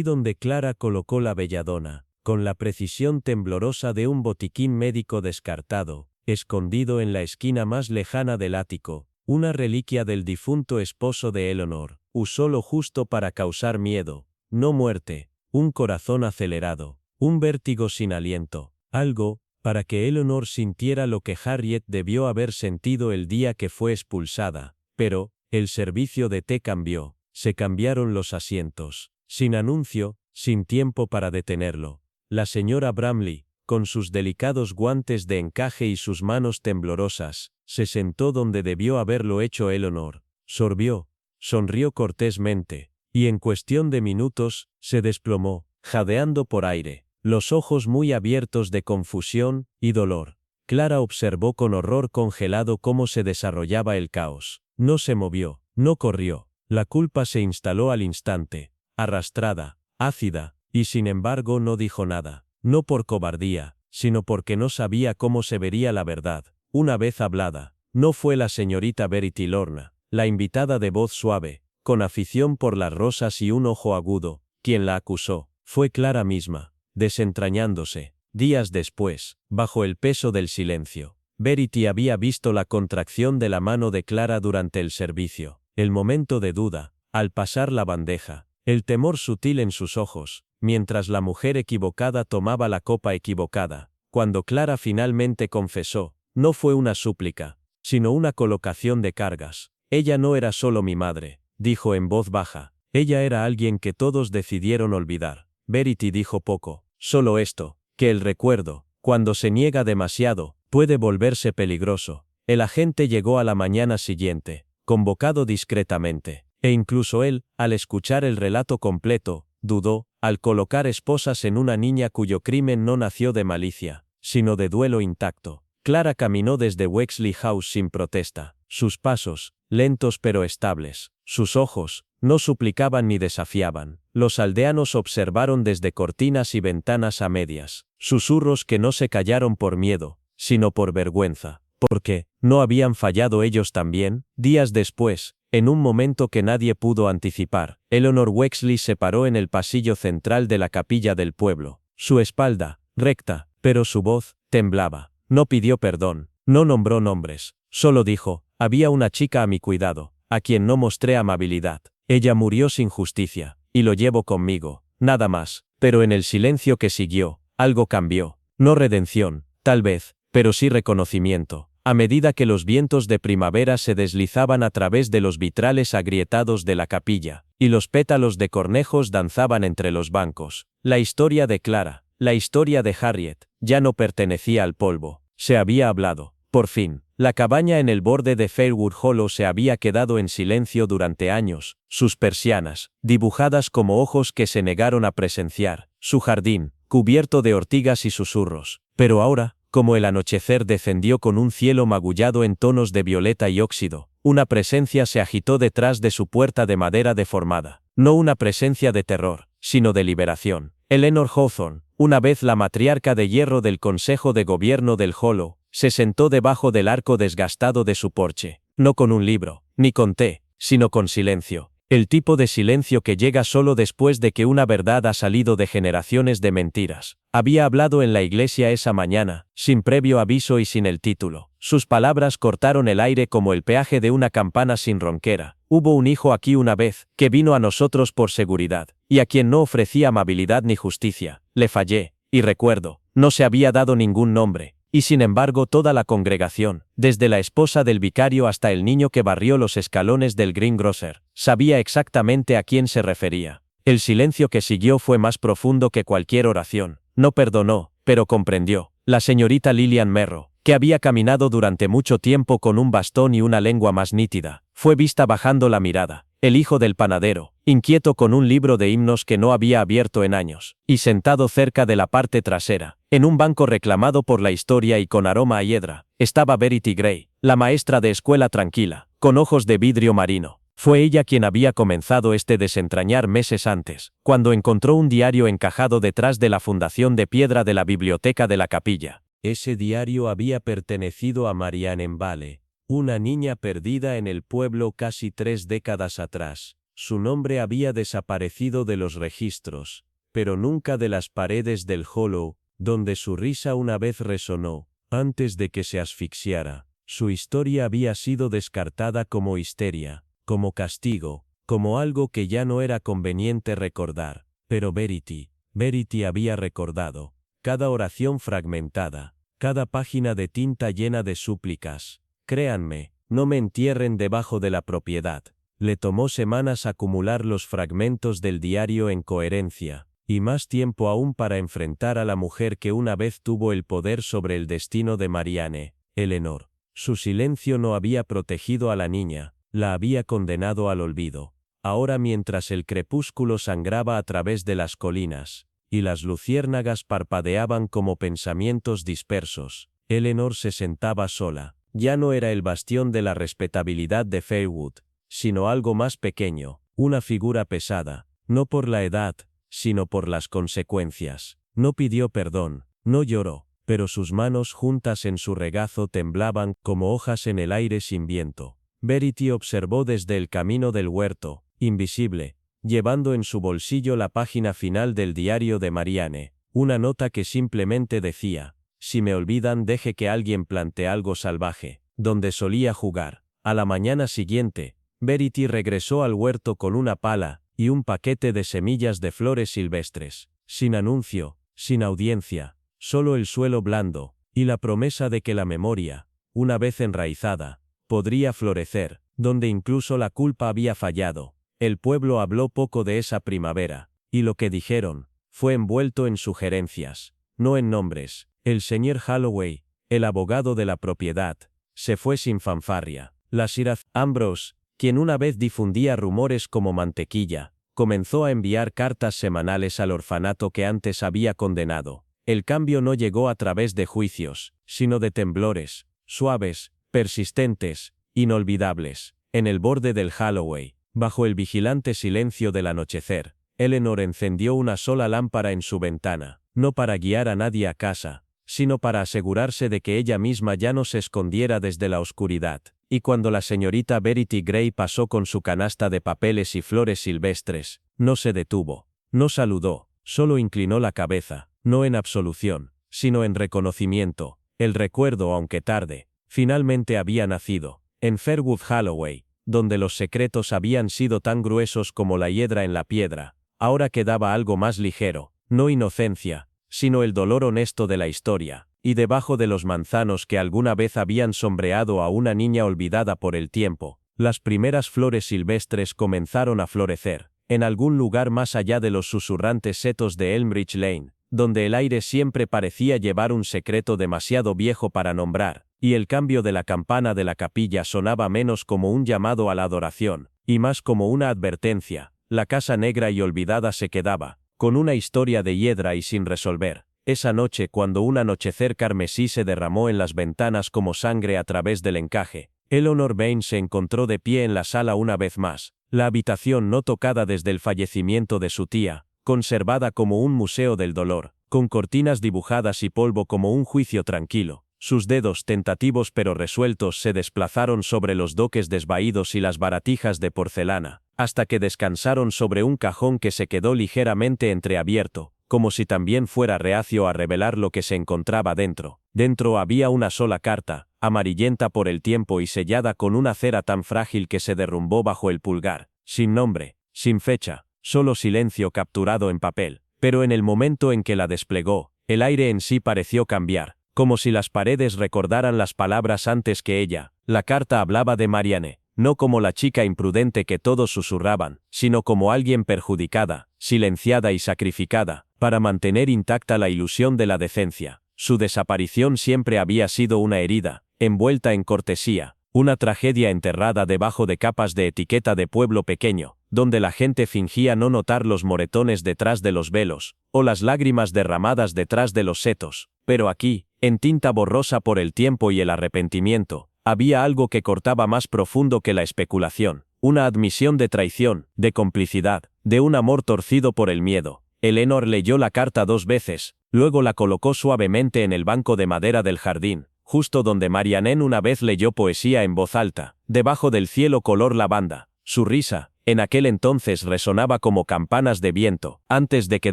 donde Clara colocó la belladona, con la precisión temblorosa de un botiquín médico descartado, escondido en la esquina más lejana del ático, una reliquia del difunto esposo de Eleanor. Usó lo justo para causar miedo, no muerte, un corazón acelerado, un vértigo sin aliento, algo, para que Eleanor sintiera lo que Harriet debió haber sentido el día que fue expulsada. Pero, el servicio de té cambió, se cambiaron los asientos, sin anuncio, sin tiempo para detenerlo. La señora Bramley, con sus delicados guantes de encaje y sus manos temblorosas, se sentó donde debió haberlo hecho Eleanor, sorbió, sonrió cortésmente, y en cuestión de minutos, se desplomó, jadeando por aire, los ojos muy abiertos de confusión y dolor. Clara observó con horror congelado cómo se desarrollaba el caos. No se movió, no corrió. La culpa se instaló al instante, arrastrada, ácida, y sin embargo no dijo nada, no por cobardía, sino porque no sabía cómo se vería la verdad, una vez hablada. No fue la señorita Verity Lorna, la invitada de voz suave, con afición por las rosas y un ojo agudo, quien la acusó, fue Clara misma, desentrañándose. Días después, bajo el peso del silencio, Verity había visto la contracción de la mano de Clara durante el servicio, el momento de duda, al pasar la bandeja, el temor sutil en sus ojos, mientras la mujer equivocada tomaba la copa equivocada. Cuando Clara finalmente confesó, no fue una súplica, sino una colocación de cargas. Ella no era solo mi madre, dijo en voz baja, ella era alguien que todos decidieron olvidar. Verity dijo poco, solo esto, que el recuerdo, cuando se niega demasiado, puede volverse peligroso. El agente llegó a la mañana siguiente, convocado discretamente, e incluso él, al escuchar el relato completo, dudó, al colocar esposas en una niña cuyo crimen no nació de malicia, sino de duelo intacto. Clara caminó desde Wexley House sin protesta, sus pasos, lentos pero estables, sus ojos, no suplicaban ni desafiaban. Los aldeanos observaron desde cortinas y ventanas a medias, susurros que no se callaron por miedo, sino por vergüenza. Porque, ¿no habían fallado ellos también? Días después, en un momento que nadie pudo anticipar, Eleanor Wexley se paró en el pasillo central de la capilla del pueblo. Su espalda, recta, pero su voz, temblaba. No pidió perdón, no nombró nombres, solo dijo, había una chica a mi cuidado, a quien no mostré amabilidad. Ella murió sin justicia, y lo llevo conmigo, nada más. Pero en el silencio que siguió, algo cambió. No redención, tal vez, pero sí reconocimiento. A medida que los vientos de primavera se deslizaban a través de los vitrales agrietados de la capilla, y los pétalos de cornejos danzaban entre los bancos, la historia de Clara, la historia de Harriet, ya no pertenecía al polvo. Se había hablado, por fin. La cabaña en el borde de Fairwood Hollow se había quedado en silencio durante años, sus persianas, dibujadas como ojos que se negaron a presenciar, su jardín, cubierto de ortigas y susurros. Pero ahora, como el anochecer descendió con un cielo magullado en tonos de violeta y óxido, una presencia se agitó detrás de su puerta de madera deformada. No una presencia de terror, sino de liberación. Eleanor Hawthorne, una vez la matriarca de hierro del Consejo de Gobierno del Hollow, se sentó debajo del arco desgastado de su porche, no con un libro, ni con té, sino con silencio. El tipo de silencio que llega solo después de que una verdad ha salido de generaciones de mentiras. Había hablado en la iglesia esa mañana, sin previo aviso y sin el título. Sus palabras cortaron el aire como el peaje de una campana sin ronquera. Hubo un hijo aquí una vez, que vino a nosotros por seguridad, y a quien no ofrecía amabilidad ni justicia. Le fallé, y recuerdo, no se había dado ningún nombre. Y sin embargo toda la congregación, desde la esposa del vicario hasta el niño que barrió los escalones del greengrocer, sabía exactamente a quién se refería. El silencio que siguió fue más profundo que cualquier oración. No perdonó, pero comprendió. La señorita Lillian Merro, que había caminado durante mucho tiempo con un bastón y una lengua más nítida, fue vista bajando la mirada. El hijo del panadero, inquieto con un libro de himnos que no había abierto en años, y sentado cerca de la parte trasera, en un banco reclamado por la historia y con aroma a hiedra, estaba Verity Gray, la maestra de escuela tranquila, con ojos de vidrio marino. Fue ella quien había comenzado este desentrañar meses antes, cuando encontró un diario encajado detrás de la fundación de piedra de la biblioteca de la capilla. Ese diario había pertenecido a Marianne Vale, una niña perdida en el pueblo casi 3 décadas atrás. Su nombre había desaparecido de los registros, pero nunca de las paredes del Hollow, donde su risa una vez resonó, antes de que se asfixiara. Su historia había sido descartada como histeria, como castigo, como algo que ya no era conveniente recordar. Pero Verity había recordado. Cada oración fragmentada, cada página de tinta llena de súplicas. Créanme, no me entierren debajo de la propiedad. Le tomó semanas acumular los fragmentos del diario en coherencia, y más tiempo aún para enfrentar a la mujer que una vez tuvo el poder sobre el destino de Marianne, Eleanor. Su silencio no había protegido a la niña, la había condenado al olvido. Ahora, mientras el crepúsculo sangraba a través de las colinas, y las luciérnagas parpadeaban como pensamientos dispersos, Eleanor se sentaba sola. Ya no era el bastión de la respetabilidad de Fairwood, sino algo más pequeño, una figura pesada, no por la edad, sino por las consecuencias. No pidió perdón, no lloró, pero sus manos juntas en su regazo temblaban como hojas en el aire sin viento. Verity observó desde el camino del huerto, invisible, llevando en su bolsillo la página final del diario de Marianne, una nota que simplemente decía: si me olvidan, deje que alguien plante algo salvaje, donde solía jugar. A la mañana siguiente, Verity regresó al huerto con una pala y un paquete de semillas de flores silvestres, sin anuncio, sin audiencia, solo el suelo blando, y la promesa de que la memoria, una vez enraizada, podría florecer, donde incluso la culpa había fallado. El pueblo habló poco de esa primavera, y lo que dijeron fue envuelto en sugerencias, no en nombres. El señor Holloway, el abogado de la propiedad, se fue sin fanfarria. La Sir Ambrose, quien una vez difundía rumores como mantequilla, comenzó a enviar cartas semanales al orfanato que antes había condenado. El cambio no llegó a través de juicios, sino de temblores, suaves, persistentes, inolvidables. En el borde del Holloway, bajo el vigilante silencio del anochecer, Eleanor encendió una sola lámpara en su ventana, no para guiar a nadie a casa, sino para asegurarse de que ella misma ya no se escondiera desde la oscuridad. Y cuando la señorita Verity Gray pasó con su canasta de papeles y flores silvestres, no se detuvo, no saludó, solo inclinó la cabeza, no en absolución, sino en reconocimiento. El recuerdo, aunque tarde, finalmente había nacido. En Fairwood Holloway, donde los secretos habían sido tan gruesos como la hiedra en la piedra, ahora quedaba algo más ligero, no inocencia, sino el dolor honesto de la historia. Y debajo de los manzanos que alguna vez habían sombreado a una niña olvidada por el tiempo, las primeras flores silvestres comenzaron a florecer, en algún lugar más allá de los susurrantes setos de Elmridge Lane, donde el aire siempre parecía llevar un secreto demasiado viejo para nombrar, y el cambio de la campana de la capilla sonaba menos como un llamado a la adoración, y más como una advertencia. La casa negra y olvidada se quedaba, con una historia de hiedra y sin resolver. Esa noche, cuando un anochecer carmesí se derramó en las ventanas como sangre a través del encaje, Eleanor Vane se encontró de pie en la sala una vez más, la habitación no tocada desde el fallecimiento de su tía, conservada como un museo del dolor, con cortinas dibujadas y polvo como un juicio tranquilo. Sus dedos, tentativos pero resueltos, se desplazaron sobre los doques desvaídos y las baratijas de porcelana, hasta que descansaron sobre un cajón que se quedó ligeramente entreabierto, como si también fuera reacio a revelar lo que se encontraba dentro. Dentro había una sola carta, amarillenta por el tiempo y sellada con una cera tan frágil que se derrumbó bajo el pulgar, sin nombre, sin fecha, solo silencio capturado en papel. Pero en el momento en que la desplegó, el aire en sí pareció cambiar, como si las paredes recordaran las palabras antes que ella. La carta hablaba de Marianne, no como la chica imprudente que todos susurraban, sino como alguien perjudicada, silenciada y sacrificada, para mantener intacta la ilusión de la decencia. Su desaparición siempre había sido una herida, envuelta en cortesía, una tragedia enterrada debajo de capas de etiqueta de pueblo pequeño, donde la gente fingía no notar los moretones detrás de los velos, o las lágrimas derramadas detrás de los setos. Pero aquí, en tinta borrosa por el tiempo y el arrepentimiento, había algo que cortaba más profundo que la especulación, una admisión de traición, de complicidad, de un amor torcido por el miedo. Eleanor leyó la carta 2 veces, luego la colocó suavemente en el banco de madera del jardín, justo donde Marianne una vez leyó poesía en voz alta, debajo del cielo color lavanda. Su risa, en aquel entonces resonaba como campanas de viento, antes de que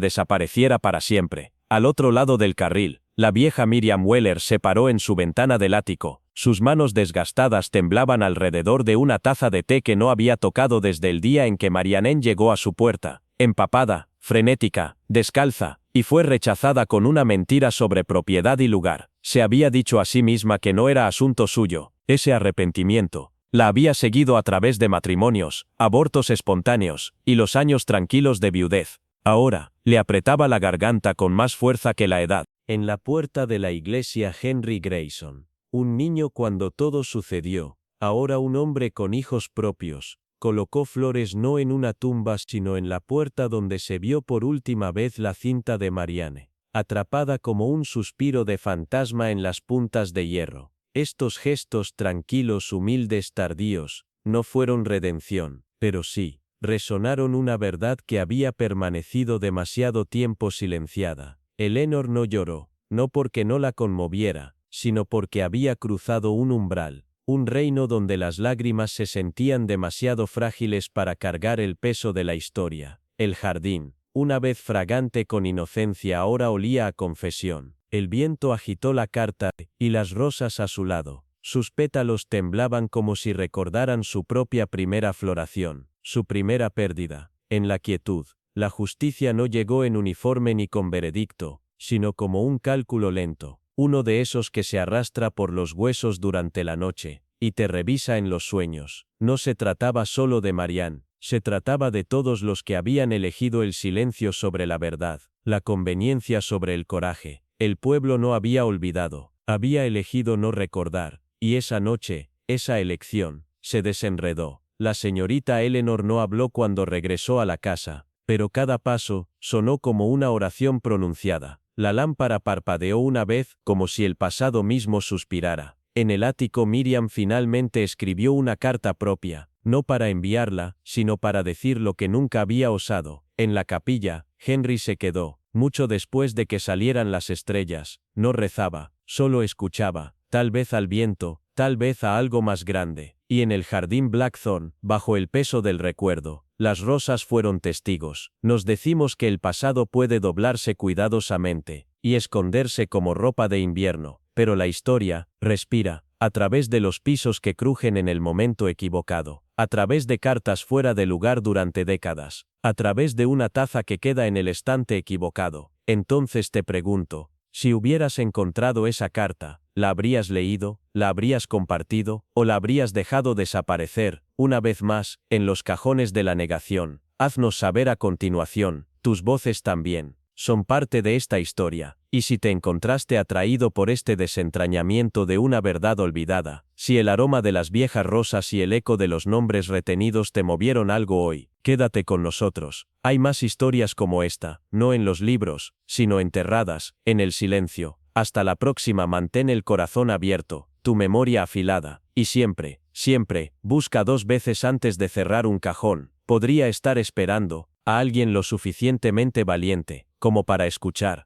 desapareciera para siempre. Al otro lado del carril, la vieja Miriam Weller se paró en su ventana del ático. Sus manos desgastadas temblaban alrededor de una taza de té que no había tocado desde el día en que Marianne llegó a su puerta, empapada, frenética, descalza, y fue rechazada con una mentira sobre propiedad y lugar. Se había dicho a sí misma que no era asunto suyo. Ese arrepentimiento la había seguido a través de matrimonios, abortos espontáneos, y los años tranquilos de viudez. Ahora, le apretaba la garganta con más fuerza que la edad. En la puerta de la iglesia Henry Grayson, un niño cuando todo sucedió, ahora un hombre con hijos propios, colocó flores no en una tumba sino en la puerta donde se vio por última vez la cinta de Marianne, atrapada como un suspiro de fantasma en las puntas de hierro. Estos gestos tranquilos, humildes, tardíos, no fueron redención, pero sí, resonaron una verdad que había permanecido demasiado tiempo silenciada. Eleanor no lloró, no porque no la conmoviera, sino porque había cruzado un umbral, un reino donde las lágrimas se sentían demasiado frágiles para cargar el peso de la historia. El jardín, una vez fragante con inocencia, ahora olía a confesión. El viento agitó la carta, y las rosas a su lado. Sus pétalos temblaban como si recordaran su propia primera floración, su primera pérdida. En la quietud, la justicia no llegó en uniforme ni con veredicto, sino como un cálculo lento, uno de esos que se arrastra por los huesos durante la noche, y te revisa en los sueños. No se trataba solo de Marianne, se trataba de todos los que habían elegido el silencio sobre la verdad, la conveniencia sobre el coraje. El pueblo no había olvidado, había elegido no recordar, y esa noche, esa elección, se desenredó. La señorita Eleanor no habló cuando regresó a la casa, pero cada paso sonó como una oración pronunciada. La lámpara parpadeó una vez, como si el pasado mismo suspirara. En el ático Miriam finalmente escribió una carta propia, no para enviarla, sino para decir lo que nunca había osado. En la capilla, Henry se quedó. Mucho después de que salieran las estrellas, no rezaba, solo escuchaba, tal vez al viento, tal vez a algo más grande. Y en el jardín Blackthorn, bajo el peso del recuerdo, las rosas fueron testigos. Nos decimos que el pasado puede doblarse cuidadosamente, y esconderse como ropa de invierno, pero la historia respira, a través de los pisos que crujen en el momento equivocado, a través de cartas fuera de lugar durante décadas, a través de una taza que queda en el estante equivocado. Entonces te pregunto, si hubieras encontrado esa carta, ¿la habrías leído, la habrías compartido, o la habrías dejado desaparecer, una vez más, en los cajones de la negación? Haznos saber a continuación. Tus voces también son parte de esta historia, y si te encontraste atraído por este desentrañamiento de una verdad olvidada, si el aroma de las viejas rosas y el eco de los nombres retenidos te movieron algo hoy, quédate con nosotros. Hay más historias como esta, no en los libros, sino enterradas, en el silencio. Hasta la próxima. Mantén el corazón abierto, tu memoria afilada, y siempre, siempre, busca 2 veces antes de cerrar un cajón. Podría estar esperando a alguien lo suficientemente valiente como para escuchar.